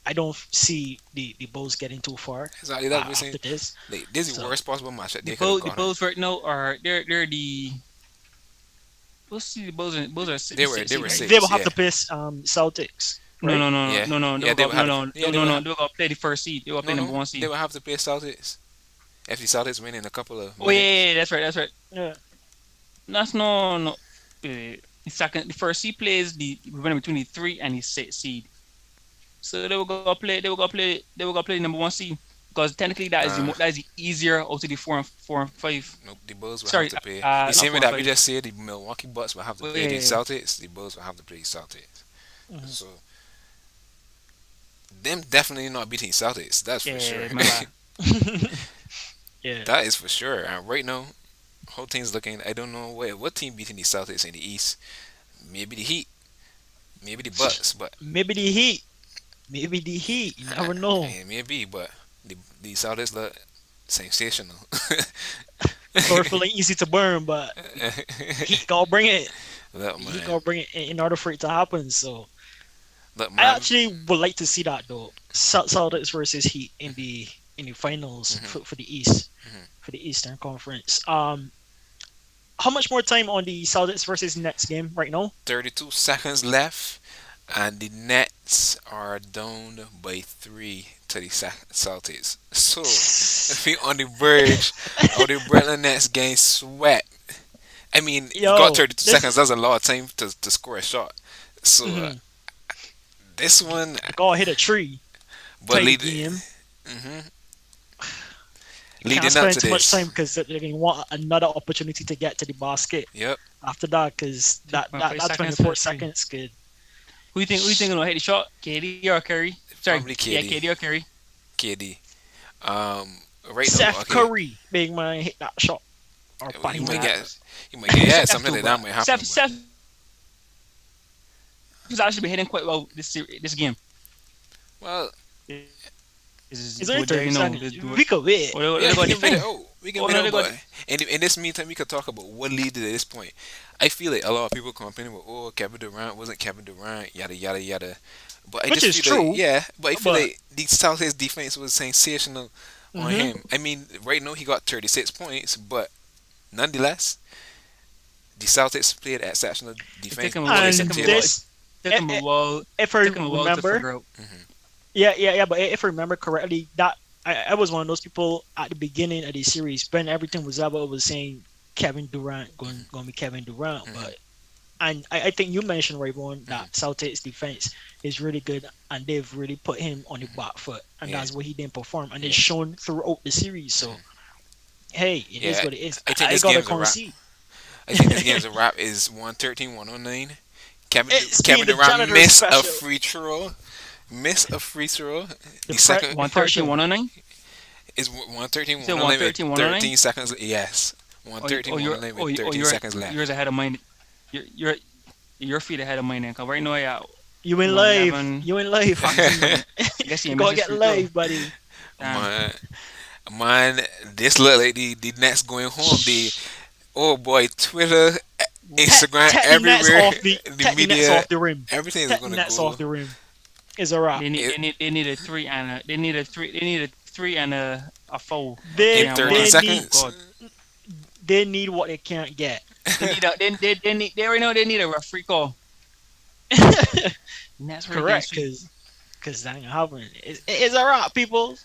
Speaker 1: I don't see the Bulls getting too far
Speaker 3: Exactly that we're saying.
Speaker 1: after this.
Speaker 3: Like, this is the
Speaker 1: So
Speaker 3: worst possible matchup
Speaker 2: The
Speaker 3: they could have
Speaker 2: Bulls, the
Speaker 3: gotten.
Speaker 2: Bulls right now are they're the we'll see the Bulls are
Speaker 3: They
Speaker 2: the
Speaker 3: were
Speaker 2: sixth
Speaker 3: they
Speaker 2: seed,
Speaker 3: were
Speaker 2: right?
Speaker 1: they will
Speaker 3: six,
Speaker 1: have
Speaker 3: yeah,
Speaker 1: to pace Celtics,
Speaker 2: No,
Speaker 1: right?
Speaker 2: no, no,
Speaker 3: yeah,
Speaker 2: no, no, no.
Speaker 3: yeah. They would have to, yeah, they would
Speaker 2: No.
Speaker 3: have,
Speaker 2: They will go play the first seed. They will play number one
Speaker 3: they
Speaker 2: seed.
Speaker 3: would have to play Celtics if the Celtics win in a couple of
Speaker 2: Oh yeah,
Speaker 3: minutes.
Speaker 2: that's right, that's right.
Speaker 1: Yeah.
Speaker 2: That's no. The first seed plays the winner between the three and the sixth seed. So they will go play. They will go play. They will go play the number one seed. because technically that is
Speaker 3: Nah,
Speaker 2: that is the easier out of the four and five.
Speaker 3: nope. The Bulls will have
Speaker 2: Sorry,
Speaker 3: to play the
Speaker 2: not
Speaker 3: same way
Speaker 2: four and
Speaker 3: that we
Speaker 2: five.
Speaker 3: just said. The Milwaukee Bucks will have to
Speaker 2: But
Speaker 3: play
Speaker 2: yeah,
Speaker 3: the
Speaker 2: yeah, yeah.
Speaker 3: Celtics. The Bulls will have to play the Celtics.
Speaker 1: Mhm.
Speaker 3: So them definitely not beating Celtics. That's for sure.
Speaker 2: Yeah, my bad.
Speaker 1: Yeah.
Speaker 3: That is for sure. And right now, whole team's looking. I don't know what team beating the Celtics in the East. Maybe the Heat. Maybe the Bucks. But
Speaker 1: Maybe the Heat. Maybe the Heat. You never know.
Speaker 3: maybe. But the Celtics look sensational.
Speaker 1: Thor feeling easy to burn, but Heat gotta bring it.
Speaker 3: Look,
Speaker 1: Heat
Speaker 3: man.
Speaker 1: gotta bring it in order for it to happen. So
Speaker 3: Look,
Speaker 1: I
Speaker 3: man.
Speaker 1: actually would like to see that though. Celtics versus Heat in the finals
Speaker 3: Hmm.
Speaker 1: for the East,
Speaker 3: Hmm.
Speaker 1: for the Eastern Conference. How much more time on the Celtics versus Nets game right now?
Speaker 3: 32 seconds left, and the Nets are down by three to the Celtics. So, we on the verge of the Brooklyn Nets getting swept. I mean, you got
Speaker 1: Yo,
Speaker 3: 32
Speaker 1: this
Speaker 3: seconds. That's a lot of time to score a shot. So,
Speaker 1: mhm,
Speaker 3: this one,
Speaker 1: go hit a tree,
Speaker 3: but
Speaker 1: tie the game.
Speaker 3: hmm
Speaker 1: Can't
Speaker 3: leading up
Speaker 1: spend
Speaker 3: to
Speaker 1: too much
Speaker 3: this.
Speaker 1: time because they want another opportunity to get to the basket
Speaker 3: Yep,
Speaker 1: after that because that
Speaker 2: 2.5 seconds for
Speaker 1: 24
Speaker 2: the three.
Speaker 1: seconds could
Speaker 2: Who you think gonna hit the shot? KD or Curry? Sorry,
Speaker 3: probably
Speaker 2: yeah,
Speaker 3: KD.
Speaker 2: KD or Curry.
Speaker 3: KD. Right now,
Speaker 1: Seth
Speaker 3: okay,
Speaker 1: Curry big man hit that shot or
Speaker 3: you
Speaker 1: body
Speaker 3: might
Speaker 2: Nah,
Speaker 1: tap.
Speaker 3: get, yeah,
Speaker 2: Seth
Speaker 3: something
Speaker 2: too,
Speaker 3: like that
Speaker 2: but
Speaker 3: might happen, but
Speaker 2: Seth has actually been hitting quite well this game.
Speaker 3: well,
Speaker 1: It's only
Speaker 2: Do
Speaker 1: 30
Speaker 2: you know?
Speaker 1: seconds. We could wait.
Speaker 3: yeah,
Speaker 2: They
Speaker 3: we
Speaker 2: got
Speaker 3: can beat it
Speaker 2: defend.
Speaker 3: out. We can
Speaker 2: Oh
Speaker 3: beat it
Speaker 2: no,
Speaker 3: out,
Speaker 2: they got
Speaker 3: but in this meantime, we could talk about what led to this point. I feel like a lot of people complaining about, oh, Kevin Durant wasn't Kevin Durant, yada yada yada. But I
Speaker 1: Which
Speaker 3: just
Speaker 1: is
Speaker 3: feel like,
Speaker 1: true,
Speaker 3: yeah, but I feel
Speaker 1: but
Speaker 3: like the Celtics defense was sensational on
Speaker 1: hmm
Speaker 3: him. I mean, right now he got 36 points, but nonetheless, the Celtics played exceptional
Speaker 2: it
Speaker 3: defense.
Speaker 2: took him a while. It
Speaker 3: Jason
Speaker 2: took
Speaker 1: and
Speaker 2: him a
Speaker 3: Tatum.
Speaker 2: while. It
Speaker 1: this,
Speaker 2: took
Speaker 1: i-
Speaker 2: him a
Speaker 1: i-
Speaker 2: while.
Speaker 1: if
Speaker 2: It
Speaker 1: I
Speaker 2: took him a while to
Speaker 1: remember,
Speaker 2: figure out.
Speaker 3: Hmm.
Speaker 1: yeah, but if I remember correctly, that I was one of those people at the beginning of the series when everything was up. I was saying Kevin Durant going to be Kevin Durant,
Speaker 3: Hmm.
Speaker 1: but and I think you mentioned Rayvon
Speaker 3: Hmm.
Speaker 1: that Celtics defense is really good and they've really put him on the
Speaker 3: Hmm.
Speaker 1: back foot and
Speaker 3: Yeah,
Speaker 1: that's what he didn't perform and it's
Speaker 3: yeah,
Speaker 1: shown throughout the series. So
Speaker 3: hmm,
Speaker 1: hey, it is
Speaker 3: yeah.
Speaker 1: what it is.
Speaker 3: I think
Speaker 1: I
Speaker 3: this
Speaker 1: gotta
Speaker 3: game's a wrap.
Speaker 1: concede.
Speaker 3: I think this game's a wrap. Is 113, 109.
Speaker 1: It's being
Speaker 3: Kevin
Speaker 1: the
Speaker 3: Durant
Speaker 1: janitor
Speaker 3: missed a
Speaker 1: special.
Speaker 3: free throw. Miss a free throw.
Speaker 1: The
Speaker 3: The second
Speaker 1: the
Speaker 2: 113,
Speaker 1: pressure.
Speaker 2: 109.
Speaker 3: is 113,
Speaker 2: You said
Speaker 3: 109 with
Speaker 2: 113, 109.
Speaker 3: 13 seconds. Yes.
Speaker 2: Oh,
Speaker 3: 113,
Speaker 2: you're
Speaker 3: 109 with 13
Speaker 2: you're
Speaker 3: seconds left.
Speaker 2: yours ahead of mine. You're your feet ahead of mine now. 'Cause right now, yeah,
Speaker 1: You in live.
Speaker 2: 111.
Speaker 1: You in live,
Speaker 2: Mm,
Speaker 1: Hakeem.
Speaker 2: I guess he
Speaker 1: You
Speaker 2: missed
Speaker 1: gotta
Speaker 2: his
Speaker 1: get
Speaker 2: free throw.
Speaker 1: live, buddy.
Speaker 2: Damn.
Speaker 3: man, man, this look like the Nets going home. The oh boy, Twitter, Instagram,
Speaker 1: Tap the nets
Speaker 3: everywhere,
Speaker 1: off
Speaker 3: the
Speaker 1: the nets
Speaker 3: media,
Speaker 1: off the rim.
Speaker 3: everything is
Speaker 1: Tap the
Speaker 3: gonna
Speaker 1: nets
Speaker 3: go.
Speaker 1: off the rim. Is a wrap.
Speaker 3: It,
Speaker 2: They need a three and they need a three and a foul.
Speaker 3: in
Speaker 1: They
Speaker 2: Yeah,
Speaker 3: 13
Speaker 2: one.
Speaker 1: they
Speaker 2: Oh
Speaker 1: need
Speaker 3: seconds.
Speaker 2: God.
Speaker 1: they need what they can't get.
Speaker 2: They already know they need a referee call. And that's where they getting
Speaker 1: Correct,
Speaker 2: sweet.
Speaker 1: because that ain't happening. It's a wrap, people.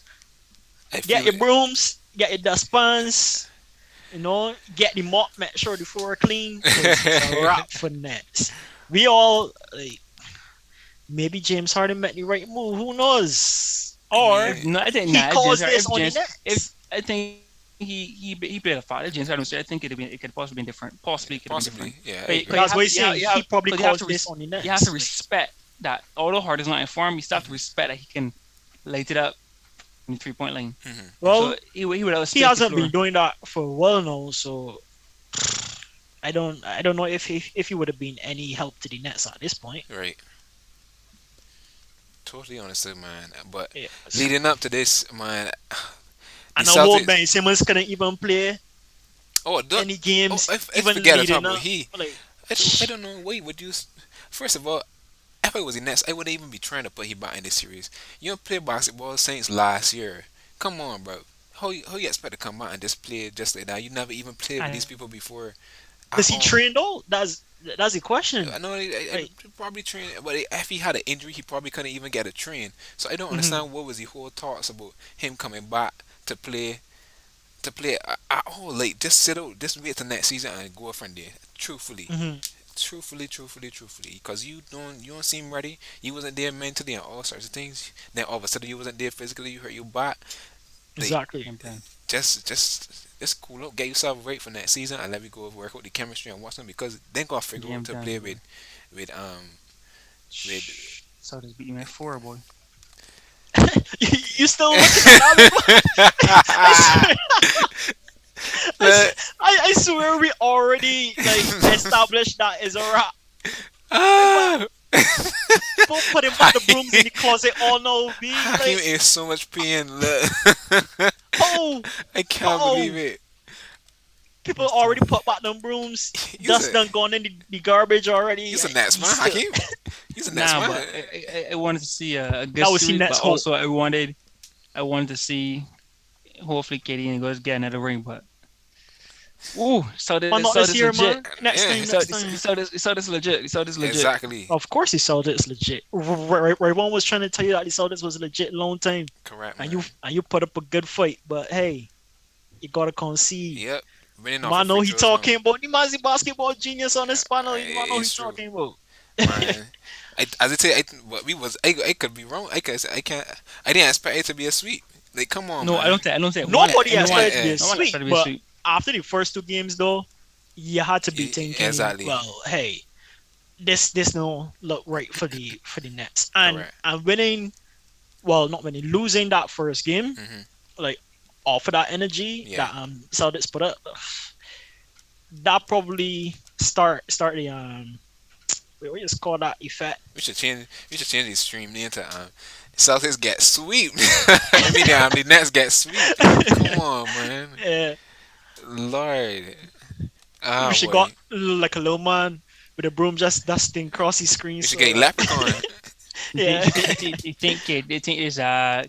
Speaker 3: I
Speaker 1: Get
Speaker 3: feel
Speaker 1: your
Speaker 3: it.
Speaker 1: brooms, get your dustpans, get the mop, make sure the floor clean, because it's a wrap for Nets. We all like maybe James Harden made the right move. Who knows? Or
Speaker 2: If not, I think
Speaker 1: he
Speaker 2: nah.
Speaker 1: caused this
Speaker 2: If
Speaker 1: on the
Speaker 2: James, if
Speaker 1: Nets.
Speaker 2: I think he played a foul. If James Harden said, I think it could possibly been different. Possibly could have been different.
Speaker 3: Possibly, yeah, I
Speaker 2: But
Speaker 3: agree.
Speaker 1: That's what he's saying. He probably
Speaker 2: because you have
Speaker 1: caused
Speaker 2: to
Speaker 1: this on the
Speaker 2: you have to
Speaker 1: Nets.
Speaker 2: respect that. Although Harden's not informed, you still have to respect that he can light it up in the 3 point line.
Speaker 3: Hmm.
Speaker 2: So
Speaker 1: Well,
Speaker 2: he would have
Speaker 1: he
Speaker 2: spaced the
Speaker 1: hasn't been
Speaker 2: floor.
Speaker 1: doing that for a while now, so I don't know if he would have been any help to the Nets at this point.
Speaker 3: Right. Totally understood, man. But
Speaker 1: Yes.
Speaker 3: leading up to this, man, the
Speaker 1: And the whole
Speaker 3: Celtics.
Speaker 1: Ben Simmons couldn't even play
Speaker 3: Oh, don't,
Speaker 1: any
Speaker 3: oh,
Speaker 1: games,
Speaker 3: I
Speaker 1: even
Speaker 3: forget to talk
Speaker 1: leading
Speaker 3: about
Speaker 1: up.
Speaker 3: he.
Speaker 1: Like,
Speaker 3: I don't know. Wait, would you? First of all, if I was the Nets, I wouldn't even be trying to put him back in this series. You don't play basketball since last year. Come on, bro. How you expect to come out and just play just like that? You never even played with these
Speaker 2: And
Speaker 3: people before at
Speaker 1: does he
Speaker 3: all.
Speaker 1: train though? That's the question.
Speaker 3: I know I
Speaker 1: Like,
Speaker 3: probably train, but if he had an injury, he probably couldn't even get a train. So I don't
Speaker 1: mhm.
Speaker 3: understand what was the whole talks about him coming back to play at all. Like just sit out, just wait till next season and go from there. Truthfully,
Speaker 1: Mhm.
Speaker 3: truthfully, because you don't seem ready. You wasn't there mentally and all sorts of things. Then all of a sudden you wasn't there physically. You hurt your back. Like
Speaker 1: Exactly.
Speaker 2: Game plan.
Speaker 3: just cool out, get yourself ready for next season, and let me go work out the chemistry and what's not because they gonna figure out
Speaker 2: Game
Speaker 3: to
Speaker 2: plan,
Speaker 3: play
Speaker 2: boy.
Speaker 3: with with
Speaker 2: Shh. So this beat me 4, boy.
Speaker 1: You still looking at that? I swear,
Speaker 3: Look,
Speaker 1: I swear we already like established that is a wrap. Like, but
Speaker 3: ah,
Speaker 1: people putting back the brooms in
Speaker 3: Hakeem,
Speaker 1: the closet all know me.
Speaker 3: Hakeem
Speaker 1: Like,
Speaker 3: is so much pain. Look,
Speaker 1: oh,
Speaker 3: I can't believe
Speaker 1: oh,
Speaker 3: it.
Speaker 1: people
Speaker 2: That's
Speaker 1: already put
Speaker 2: tough.
Speaker 1: back them brooms.
Speaker 3: You's
Speaker 1: Dust
Speaker 3: a
Speaker 1: done gone in the garbage already.
Speaker 3: you's a Nets
Speaker 1: You
Speaker 3: man,
Speaker 1: still
Speaker 3: Hakeem. You's a Nets
Speaker 2: Nah,
Speaker 3: man.
Speaker 2: but I wanted to see a good
Speaker 1: that was the
Speaker 2: series,
Speaker 1: next
Speaker 2: but
Speaker 1: hope.
Speaker 2: also I wanted to see hopefully KD and goes get another ring. But ooh,
Speaker 1: Why not
Speaker 2: so
Speaker 1: this
Speaker 2: this
Speaker 1: year,
Speaker 2: legit.
Speaker 1: man? Next
Speaker 3: Yeah,
Speaker 1: time, next time.
Speaker 2: So this legit. So this legit.
Speaker 3: exactly.
Speaker 1: Of course, he sold it. It's legit. Ray was trying to tell you that he sold this was legit long time,
Speaker 3: Correct,
Speaker 1: and
Speaker 3: man.
Speaker 1: you put up a good fight. But hey, you gotta concede.
Speaker 3: Yep. Winning
Speaker 1: You
Speaker 3: off
Speaker 1: might
Speaker 3: of
Speaker 1: know
Speaker 3: free
Speaker 1: he
Speaker 3: throws now.
Speaker 1: talking about. You might see basketball genius on this panel. You might know he
Speaker 3: It's true,
Speaker 1: talking about.
Speaker 3: man. As I say, what we was, I could be wrong. I can't. I didn't expect it to be a sweep. Like, come on,
Speaker 2: No,
Speaker 3: man.
Speaker 2: I don't think one.
Speaker 1: Nobody
Speaker 2: No one,
Speaker 1: expected to be a
Speaker 2: no one
Speaker 1: sweep,
Speaker 2: expected to be a
Speaker 1: but
Speaker 2: sweep.
Speaker 1: after the first two games, though, you had to be thinking,
Speaker 3: Exactly.
Speaker 1: well, hey, this no look right for the Nets, and
Speaker 3: Correct.
Speaker 1: winning, well, not winning, losing that first game,
Speaker 3: Mhm.
Speaker 1: like off of that energy
Speaker 3: Yeah.
Speaker 1: that Celtics put up, that probably start the what you just call that effect.
Speaker 3: We should change. We should change the stream name to Celtics get sweep. I mean, the Nets get sweep. Come on, man.
Speaker 1: Yeah,
Speaker 3: Lord.
Speaker 1: we
Speaker 3: Ah,
Speaker 1: should got
Speaker 3: boy.
Speaker 1: like a little man with a broom just dusting across the screen.
Speaker 3: We should
Speaker 1: So
Speaker 3: get Leprechaun.
Speaker 1: yeah,
Speaker 2: They think it's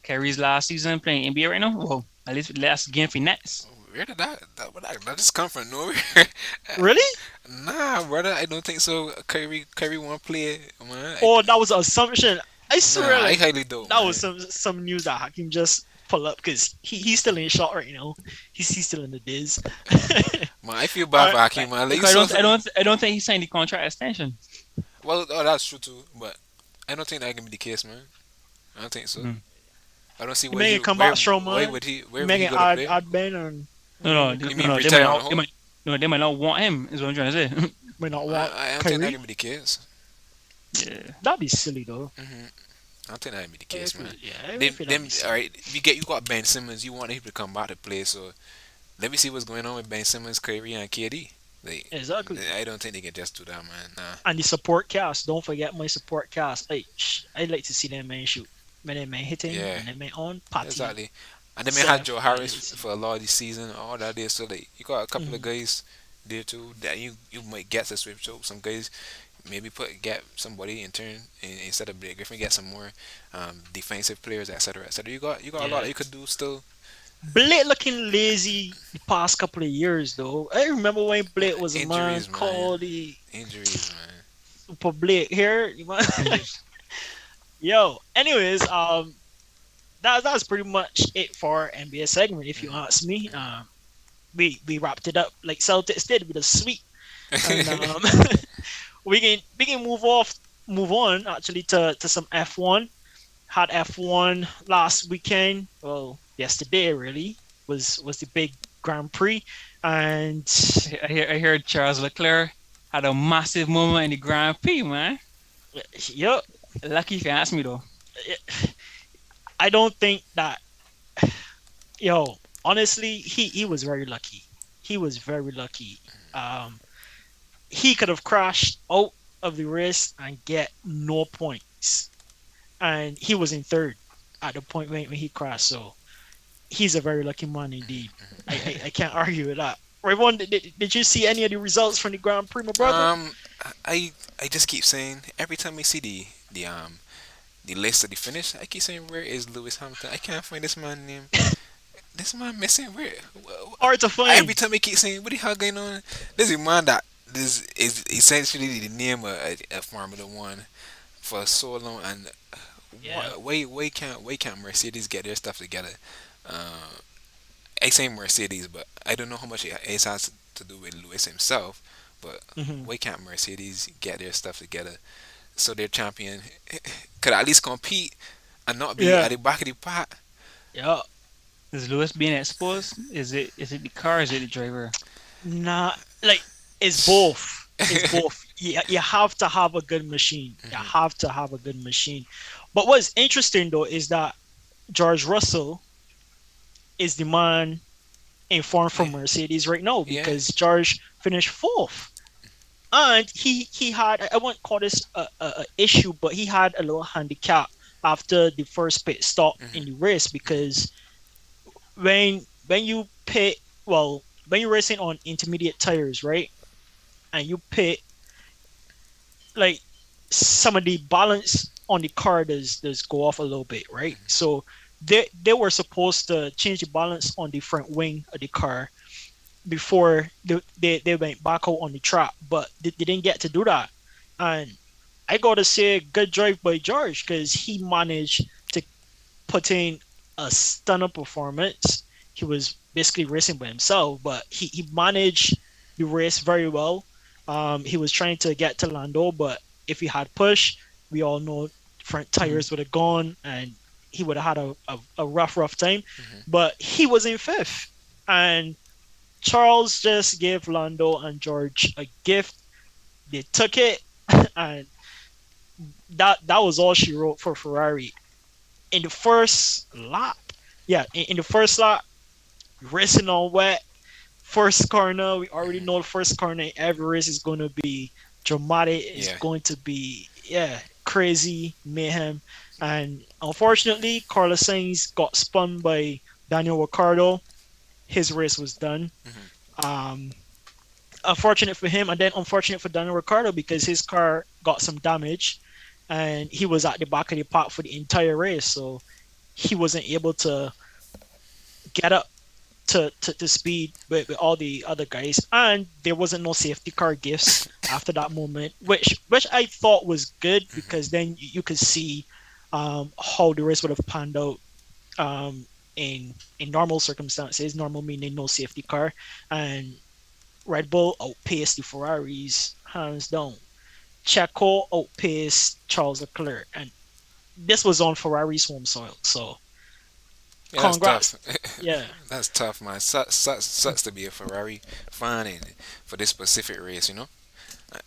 Speaker 2: Kyrie's last season playing NBA right now. Well, at least last game for Nets.
Speaker 3: Where did that just come from nowhere?
Speaker 1: really?
Speaker 3: Nah, brother, I don't think so. Kyrie won't play, man.
Speaker 1: Oh, that was an assumption. I
Speaker 3: Nah,
Speaker 1: swear,
Speaker 3: I
Speaker 1: like
Speaker 3: highly doubt,
Speaker 1: that was
Speaker 3: man.
Speaker 1: some news that Hakim just pull up because he's still in shot right now. He's still in the diz.
Speaker 3: Man, I feel
Speaker 1: All
Speaker 3: bad for
Speaker 1: right,
Speaker 3: Hakeem, man. Like, you
Speaker 2: Because
Speaker 3: saw,
Speaker 2: I don't think he signed the contract extension.
Speaker 3: well, oh, that's true too, but I don't think that can be the case, man. I don't think so.
Speaker 2: Mhm.
Speaker 3: I don't see
Speaker 1: he may come back strong, man.
Speaker 3: where
Speaker 1: He
Speaker 3: would
Speaker 1: may
Speaker 3: he go to play?
Speaker 1: add Ben and
Speaker 3: You
Speaker 2: No,
Speaker 3: mean
Speaker 2: no.
Speaker 3: retire on the whole?
Speaker 2: They might not want him. Is what I'm trying to say.
Speaker 1: may not want
Speaker 3: I don't think that
Speaker 1: Kyrie.
Speaker 3: can be the case.
Speaker 2: Yeah.
Speaker 1: That'd be silly though.
Speaker 3: Hmm. I don't think that can be the case, man.
Speaker 1: Yeah, I feel that'd be
Speaker 3: All
Speaker 1: silly.
Speaker 3: right. You got Ben Simmons. You want him to come back to play, so let me see what's going on with Ben Simmons, Kyrie, and KD. Like,
Speaker 1: Exactly.
Speaker 3: I don't think they can just do that, man. Nah.
Speaker 1: And the support cast. Don't forget my support cast. Hey, I'd like to see them man shoot. When they man hitting
Speaker 3: Yeah,
Speaker 1: and they man on party.
Speaker 3: exactly. And then we had
Speaker 1: Seth,
Speaker 3: Joe
Speaker 1: yeah,
Speaker 3: Harris for a lot of the season, all that there. So like, you got a couple of
Speaker 1: mhm.
Speaker 3: guys there too that you might get to switch out. Some guys maybe get somebody in turn instead of Blake Griffin, get some more defensive players, etc., etc. You got a lot
Speaker 1: Yeah.
Speaker 3: that you could do still.
Speaker 1: Blake looking lazy the past couple of years though. I remember when Blake was a man
Speaker 3: Injuries, man.
Speaker 1: called the
Speaker 3: Injuries, man.
Speaker 1: Super Blake here. You man.
Speaker 2: Injuries.
Speaker 1: Yo. Anyways, that's pretty much it for our NBA segment. If you
Speaker 3: Mhm,
Speaker 1: ask me,
Speaker 3: mhm.
Speaker 1: we wrapped it up like Celtics did with a sweep, and we can move on actually to some F1. Had F1 last weekend. Well, yesterday really was the big Grand Prix, and
Speaker 2: I heard Charles Leclerc had a massive moment in the Grand Prix, man.
Speaker 1: yeah,
Speaker 2: Lucky if you ask me though.
Speaker 1: I don't think that yo honestly he was very lucky. He was very lucky. Um, he could have crashed out of the race and get no points, and he was in third at the point when he crashed. So he's a very lucky man indeed. I can't argue with that. Rayvon, did you see any of the results from the Grand Prix, my brother?
Speaker 3: um, I just keep saying every time I see the list of the finish, I keep saying where is Lewis Hamilton? I can't find this man name. This man missing where?
Speaker 1: Hard to
Speaker 3: Every
Speaker 1: find.
Speaker 3: time I keep saying what the hell going on? This is a man that this is essentially the name of a Formula One for so long, and
Speaker 1: Yeah.
Speaker 3: why can't Mercedes get their stuff together? Uh, I say Mercedes, but I don't know how much it has to do with Lewis himself. But
Speaker 1: Hmm.
Speaker 3: why can't Mercedes get their stuff together so their champion could at least compete and not be
Speaker 1: Yeah.
Speaker 3: at the back of the pack?
Speaker 1: Yeah.
Speaker 2: Is Lewis being exposed? Is it the car? Is it the driver?
Speaker 1: Nah, like it's both. It's both. You have to have a good machine. You have to have a good machine. But what's interesting though is that George Russell is the man in form for
Speaker 3: Yeah,
Speaker 1: Mercedes right now
Speaker 3: yeah.
Speaker 1: because George finished fourth. And he had, I won't call this a issue, but he had a little handicap after the first pit stop in
Speaker 3: Hmm.
Speaker 1: the race because when you pit, well, when you're racing on intermediate tires, right, and you pit, like some of the balance on the car does go off a little bit, right? So they were supposed to change the balance on the front wing of the car before they went back out on the track, but they didn't get to do that. And I gotta say, good drive by George because he managed to put in a stunner performance. He was basically racing by himself, but he managed the race very well. He was trying to get to Lando, but if he had pushed, we all know front
Speaker 2: Mhm.
Speaker 1: tires would have gone and he would have had a rough time.
Speaker 3: Hmm.
Speaker 1: But he was in fifth. And Charles just gave Lando and George a gift. They took it, and that was all she wrote for Ferrari in the first lap. Yeah, in the first lap, racing on wet. First corner, we already know the first corner in every race is going to be dramatic. It's
Speaker 3: Yeah.
Speaker 1: going to be, yeah, crazy mayhem. And unfortunately, Carlos Sainz got spun by Daniel Ricciardo. His race was done.
Speaker 3: Hmm.
Speaker 1: Um, Unfortunate for him, and then unfortunate for Daniel Ricciardo because his car got some damage, and he was at the back of the pack for the entire race, so he wasn't able to get up to speed with all the other guys, and there wasn't no safety car gifts after that moment, which I thought was good because
Speaker 3: Hmm.
Speaker 1: then you could see how the race would have panned out um, in normal circumstances, normal meaning no safety car, and Red Bull outpaced the Ferraris hands down. Checo outpaced Charles Leclerc, and this was on Ferrari's home soil. So,
Speaker 3: Yeah, that's tough.
Speaker 1: congrats. Yeah,
Speaker 3: That's tough, man. Sucks to be a Ferrari fan and for this specific race, you know.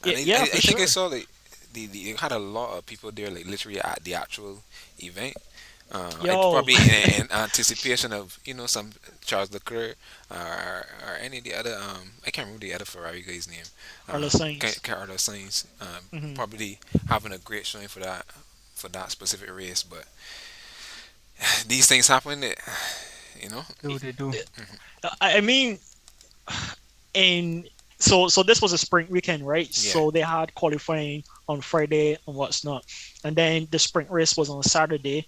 Speaker 1: yeah,
Speaker 3: And
Speaker 1: yeah, for
Speaker 3: I think I
Speaker 1: sure.
Speaker 3: saw like they had a lot of people there, like literally at the actual event. It's
Speaker 1: Yo,
Speaker 3: probably in anticipation of some Charles Leclerc or any of the other I can't remember the other Ferrari guy's name.
Speaker 1: Carlos Sainz.
Speaker 3: Carlos Sainz
Speaker 1: Hmm.
Speaker 3: probably having a great showing for that specific race, but these things happen. You know.
Speaker 2: Do they do?
Speaker 1: I mean, in so this was a sprint weekend, right?
Speaker 3: Yeah.
Speaker 1: So they had qualifying on Friday and what's not, and then the sprint race was on Saturday,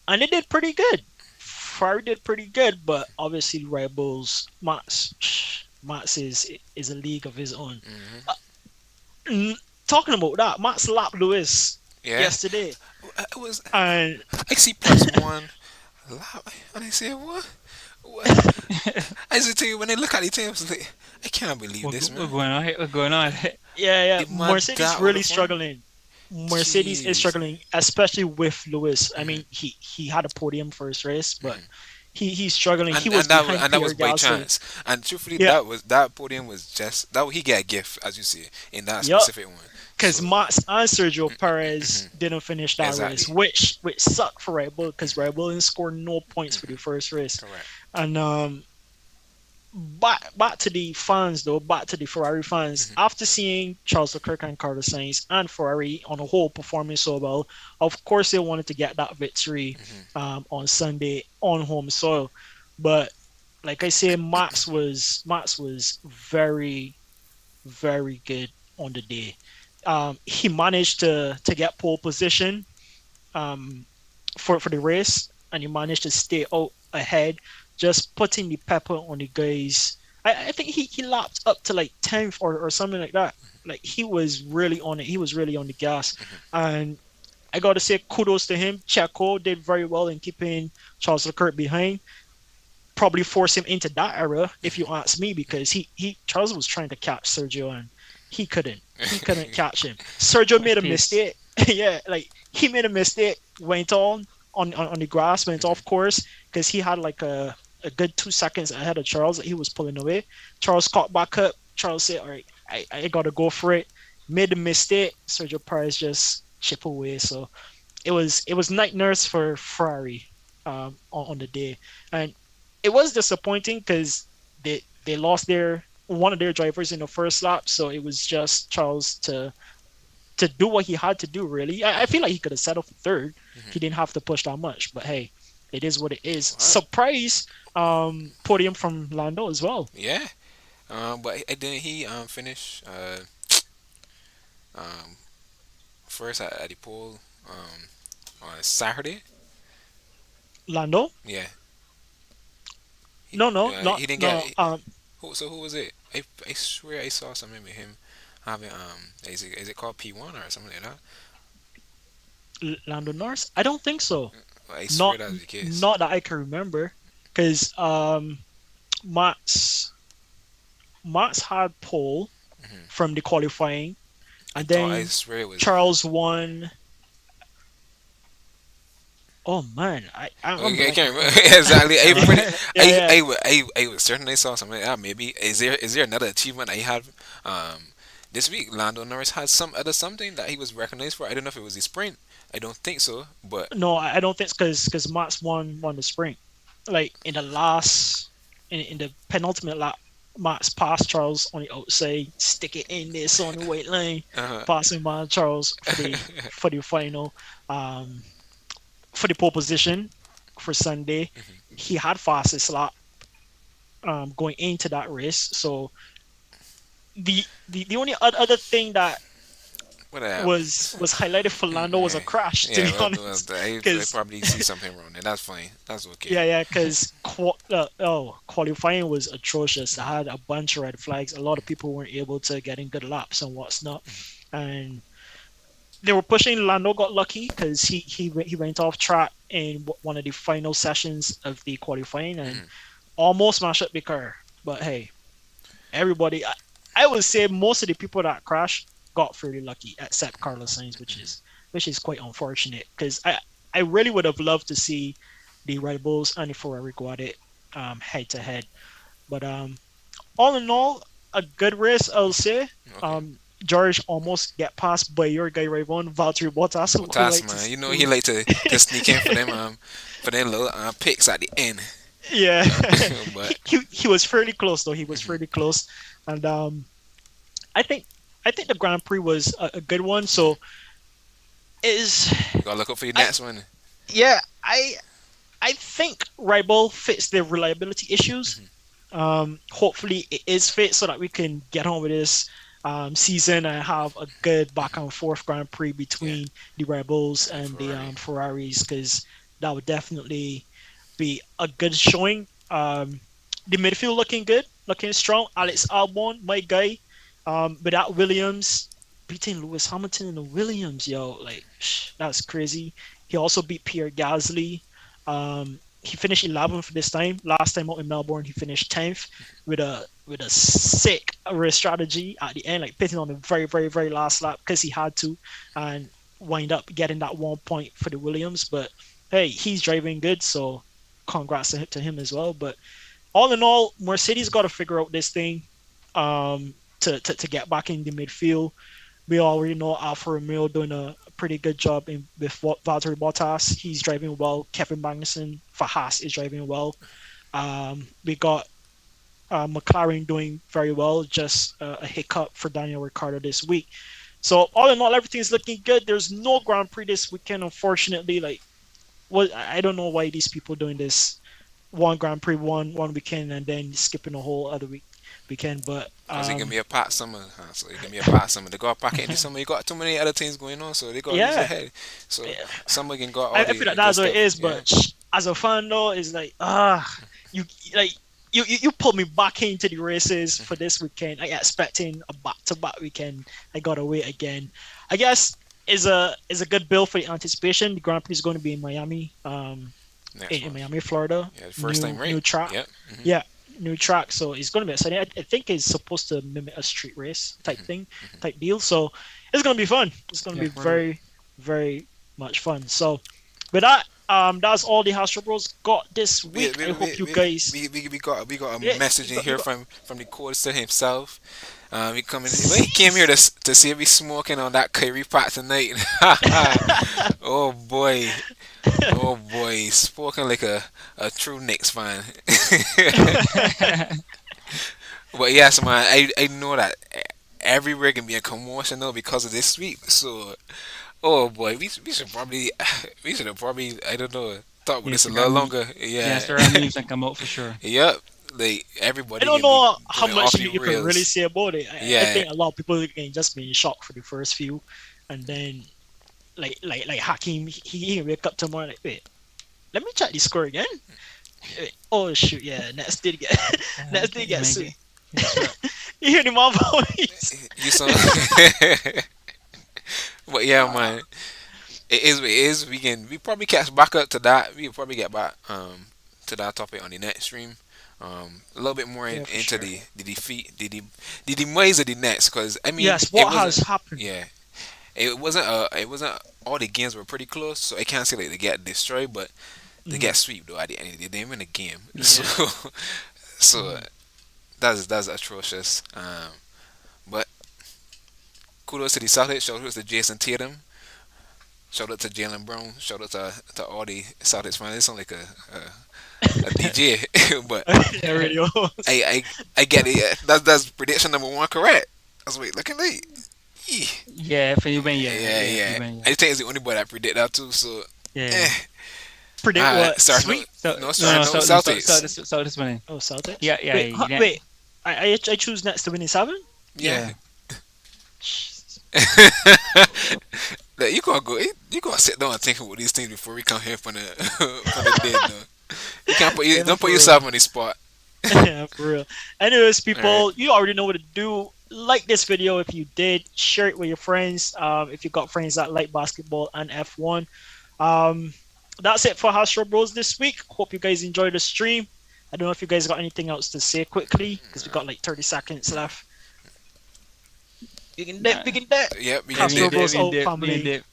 Speaker 1: and they did pretty good. Ferrari did pretty good, but obviously Red Bull's Max is a league of his own.
Speaker 3: Hmm.
Speaker 1: Uh, Talking about that, Max lapped Lewis
Speaker 3: Yeah.
Speaker 1: yesterday,
Speaker 3: It was.
Speaker 1: and
Speaker 3: I see +1 lap, and I say what? What? I just tell you when they look at the team, I was like, I cannot believe this,
Speaker 2: We're
Speaker 3: man.
Speaker 2: going on. We're going on.
Speaker 1: yeah,
Speaker 3: The man
Speaker 1: Mercedes
Speaker 3: that out
Speaker 1: really
Speaker 3: of form.
Speaker 1: struggling. Mercedes is
Speaker 3: Jeez.
Speaker 1: struggling, especially with Lewis. I
Speaker 3: Hmm.
Speaker 1: mean, he had a podium first race, but
Speaker 3: Hmm.
Speaker 1: he's struggling. He was behind
Speaker 3: And that
Speaker 1: Pierre
Speaker 3: was by
Speaker 1: Gasly.
Speaker 3: chance. And truthfully,
Speaker 1: Yeah,
Speaker 3: that podium was just that he got a gift as you see in that
Speaker 1: yep.
Speaker 3: specific one.
Speaker 1: Because
Speaker 3: So
Speaker 1: Max and Sergio Perez
Speaker 3: mhm,
Speaker 1: didn't finish that race,
Speaker 3: exactly.
Speaker 1: which sucked for Red Bull because Red Bull didn't score no points for the
Speaker 3: Hmm.
Speaker 1: first race.
Speaker 3: Correct.
Speaker 1: And back to the fans though, back to the Ferrari fans.
Speaker 3: Hmm.
Speaker 1: After seeing Charles Leclerc and Carlos Sainz and Ferrari on the whole performing so well, of course they wanted to get that victory
Speaker 3: Hmm.
Speaker 1: on Sunday on home soil. But like I say, Max was very good on the day. He managed to get pole position um, for the race, and he managed to stay out ahead, just putting the pepper on the guys. I think he lapped up to like 10th or something like that. Like he was really on it. He was really on the gas,
Speaker 3: Hmm.
Speaker 1: and I got to say kudos to him. Checo did very well in keeping Charles Leclerc behind. Probably force him into that era, if you ask me, because he Charles was trying to catch Sergio and he couldn't. He couldn't catch him. Sergio
Speaker 2: His
Speaker 1: made a
Speaker 2: pace.
Speaker 1: mistake. Yeah, like he made a mistake, went on the grass, went off course because he had like a good 2 seconds ahead of Charles. He was pulling away. Charles caught back up. Charles said, "All right, I gotta go for it." Made a mistake. Sergio Perez just chip away. So it was night nurse for Ferrari on the day, and it was disappointing because they lost their one of their drivers in the first lap. So it was just Charles to do what he had to do. Really, I feel like he could have settled for third. He didn't have to push that much. But hey, it is what it is.
Speaker 3: What?
Speaker 1: Surprise podium from Lando as well.
Speaker 3: Yeah. But didn't he finish um first at the pole on Saturday?
Speaker 1: Lando?
Speaker 3: Yeah. He
Speaker 1: No, no, not
Speaker 3: he didn't get
Speaker 1: no.
Speaker 3: who was it? I swear I saw something with him having is it called P1 or something like that?
Speaker 1: Lando Norris? I don't think so.
Speaker 3: I swear
Speaker 1: Not
Speaker 3: that's the case.
Speaker 1: not that I can remember, because Max Max had pole
Speaker 3: Hmm.
Speaker 1: from the qualifying,
Speaker 3: I
Speaker 1: and
Speaker 3: thought I
Speaker 1: then
Speaker 3: swear it was him.
Speaker 1: Charles won. Oh man, I remember.
Speaker 3: Okay, I
Speaker 1: I
Speaker 3: can't
Speaker 1: can't
Speaker 3: remember
Speaker 1: remember.
Speaker 3: exactly. I pretty,
Speaker 1: Yeah, yeah.
Speaker 3: I was certainly saw something. Maybe is there another achievement I had this week? Lando Norris had some other something that he was recognized for. I don't know if it was the sprint. I don't think so, but
Speaker 1: No, I don't think because Max won the sprint. Like in the penultimate lap, Max passed Charles on the outside, stick it in this on the white line,
Speaker 3: uh,
Speaker 1: passing by Charles for the final, um, for the pole position for Sunday. He had fastest lap going into that race. So the only other thing that
Speaker 3: what happened?
Speaker 1: was highlighted for Lando was a
Speaker 3: Yeah,
Speaker 1: crash, to
Speaker 3: yeah.
Speaker 1: be
Speaker 3: Well,
Speaker 1: honest.
Speaker 3: I
Speaker 1: Because
Speaker 3: probably see something wrong there. That's fine. That's okay.
Speaker 1: yeah, because qualifying was atrocious. I had a bunch of red flags. A lot of people weren't able to get in good laps and what's not, and they were pushing. Lando got lucky because he went off track in one of the final sessions of the qualifying and
Speaker 3: Mhm.
Speaker 1: almost smashed up the car. But hey, everybody, I would say most of the people that crashed got fairly lucky, except Carlos Sainz, which is quite unfortunate because I really would have loved to see the Red Bulls and the Ferrari go at it head to head. But all in all, a good race, I'll say.
Speaker 3: Okay.
Speaker 1: George almost get passed by your guy Rayvon, Valtteri Bottas, who
Speaker 3: Bottas,
Speaker 1: like
Speaker 3: man.
Speaker 1: to
Speaker 3: You know he
Speaker 1: who,
Speaker 3: like to sneak in for them little picks at the end.
Speaker 1: yeah.
Speaker 3: But
Speaker 1: He was fairly close though. He was
Speaker 3: mhm,
Speaker 1: fairly close, and I think I think the Grand Prix was a good one.
Speaker 3: mhm.
Speaker 1: So is
Speaker 3: You gotta look up for your
Speaker 1: I
Speaker 3: next one.
Speaker 1: yeah I think Red Bull fits the reliability issues.
Speaker 3: Mhm,
Speaker 1: Hopefully it is fit so that we can get on with this season and have a good back and forth Grand Prix
Speaker 3: yeah,
Speaker 1: between the Red Bulls
Speaker 3: and
Speaker 1: and the
Speaker 3: Ferrari.
Speaker 1: Ferraris because that would definitely be a good showing. The midfield looking good, looking strong. Alex Albon, my guy. But that Williams beating Lewis Hamilton in the Williams, yo, like that's crazy. He also beat Pierre Gasly. He finished 11th this time. Last time out in Melbourne, he finished 10th with a sick race strategy at the end, like pitting on the very very very last lap because he had to, and wind up getting that 1 point for the Williams. But hey, he's driving good, so congrats to him as well. But all in all, Mercedes got to figure out this thing to get back in the midfield. We already know Alfa Romeo doing a pretty good job with Valtteri Bottas. He's driving well. Kevin Magnussen for Haas is driving well. We got McLaren doing very well. Just a hiccup for Daniel Ricciardo this week. So all in all, everything's looking good. There's no Grand Prix this weekend, unfortunately. Like, what I don't know why these people doing this one Grand Prix one weekend and then skipping a whole other weekend. But
Speaker 3: Cause it can be a pot summer, so it can be a pot summer. They got pocket into summer. You got too many other things going on, so they got to use their
Speaker 1: yeah,
Speaker 3: head. So
Speaker 1: yeah,
Speaker 3: summer can got all
Speaker 1: I feel
Speaker 3: the
Speaker 1: like
Speaker 3: good
Speaker 1: that's what it
Speaker 3: stuff.
Speaker 1: is.
Speaker 3: Yeah.
Speaker 1: But as a fan though, it's like you like you put me back into the races for this weekend. I expecting a back to back weekend. I gotta wait again. I guess is a good bill for the anticipation. The Grand Prix is going to be in Miami,
Speaker 3: Next
Speaker 1: in
Speaker 3: one.
Speaker 1: Miami, Florida.
Speaker 3: Yeah, the first time,
Speaker 1: New
Speaker 3: right?
Speaker 1: track,
Speaker 3: Yep. Hmm.
Speaker 1: yeah, new track. So it's going to be exciting. I think it's supposed to mimic a street race type
Speaker 3: Hmm.
Speaker 1: thing, type deal. So it's going to be fun. It's going to
Speaker 2: Yeah,
Speaker 1: be
Speaker 2: for the
Speaker 1: very, very much fun. So with that, That's all the Astro Bros got this
Speaker 3: we
Speaker 1: week.
Speaker 3: we
Speaker 1: I hope
Speaker 3: we
Speaker 1: you
Speaker 3: we,
Speaker 1: guys.
Speaker 3: we got a
Speaker 1: Yeah,
Speaker 3: message in
Speaker 1: you
Speaker 3: here
Speaker 1: got.
Speaker 3: from the course himself. He coming. Well, he came here to see if we smoking on that curry pot tonight. Oh boy, oh boy, spoken like a true Knicks fan. But yes, man, I know that everywhere can be a commotion now because of this sweep. So, oh boy, we should probably we should have probably, I don't know, talked
Speaker 2: The
Speaker 3: with this a little
Speaker 2: Instagram me,
Speaker 3: longer.
Speaker 2: the
Speaker 3: Yeah.
Speaker 2: Instagram memes can come out for sure.
Speaker 3: Yep. Like
Speaker 1: I
Speaker 3: everybody
Speaker 1: don't
Speaker 3: can be
Speaker 1: know how
Speaker 3: going off
Speaker 1: much
Speaker 3: the
Speaker 1: you can really
Speaker 3: rails.
Speaker 1: say about it. I
Speaker 3: Yeah.
Speaker 1: think a lot of people can just be in shock for the first few, and then like Hakim, he wake up tomorrow like, wait, let me check the score again. Oh shoot, yeah, Nets did get Nets did
Speaker 2: You
Speaker 1: get
Speaker 2: make
Speaker 1: sweet.
Speaker 2: it. Get swept.
Speaker 1: You hear the my voice?
Speaker 3: You saw. But yeah, man, it is what it is. We probably catch back up to that. We'll probably get back to that topic on the next stream. A little bit more
Speaker 1: Yeah, for
Speaker 3: into
Speaker 1: sure.
Speaker 3: the defeat, the demise of the Nets, because I mean
Speaker 1: Yes,
Speaker 3: it
Speaker 1: what
Speaker 3: wasn't.
Speaker 1: has happened?
Speaker 3: Yeah, it wasn't all the games were pretty close, so I can't say like they get destroyed, but they
Speaker 1: Mm,
Speaker 3: get swept though at the end. They didn't win a game, so
Speaker 1: yeah.
Speaker 3: so
Speaker 1: Mm.
Speaker 3: that's atrocious. But kudos to the Celtics. Shout out to Jason Tatum. Shout out to Jalen Brown. Shout out to all the Celtics fans. It sound like a DJ, but
Speaker 1: Yeah, radio.
Speaker 3: I I get it. That's prediction number one correct. That's what looking late. Yeah,
Speaker 2: Yeah, if you win, yeah,
Speaker 3: yeah,
Speaker 2: yeah, if you
Speaker 3: yeah.
Speaker 2: win, yeah,
Speaker 3: I think it's the only boy that predict that too. So,
Speaker 2: yeah.
Speaker 3: eh.
Speaker 1: Predict what?
Speaker 3: Sorry, no,
Speaker 1: Sweet?
Speaker 2: So
Speaker 3: no,
Speaker 2: no,
Speaker 3: sorry,
Speaker 2: no,
Speaker 3: no, Celtics.
Speaker 2: so this winning.
Speaker 1: Oh, Celtics.
Speaker 2: Yeah, yeah,
Speaker 1: Wait,
Speaker 2: yeah, yeah.
Speaker 1: wait. I choose Nets to win in seven.
Speaker 3: Yeah.
Speaker 2: Yeah.
Speaker 1: Jesus.
Speaker 3: Like, you gonna sit down and think about these things before we come here for the for the dead. No, you can't put you
Speaker 1: Yeah, no,
Speaker 3: don't put
Speaker 1: for real.
Speaker 3: yourself on the spot.
Speaker 1: Yeah, for real. Anyways,
Speaker 3: All right.
Speaker 1: people, you already know what to do. Like this video if you did. Share it with your friends. If you got friends that like basketball and F1. Um, that's it for Astro Bros this week. Hope you guys enjoyed the stream. I don't know if you guys got anything else to say quickly because we got like 30 seconds left. We can dip.
Speaker 2: Nah.
Speaker 1: We can dip.
Speaker 3: Yep, we can
Speaker 2: Yeah, we
Speaker 3: do
Speaker 1: Astro
Speaker 2: did,
Speaker 3: it.
Speaker 1: Bros
Speaker 2: we
Speaker 1: out
Speaker 2: did, we
Speaker 1: family.
Speaker 2: did.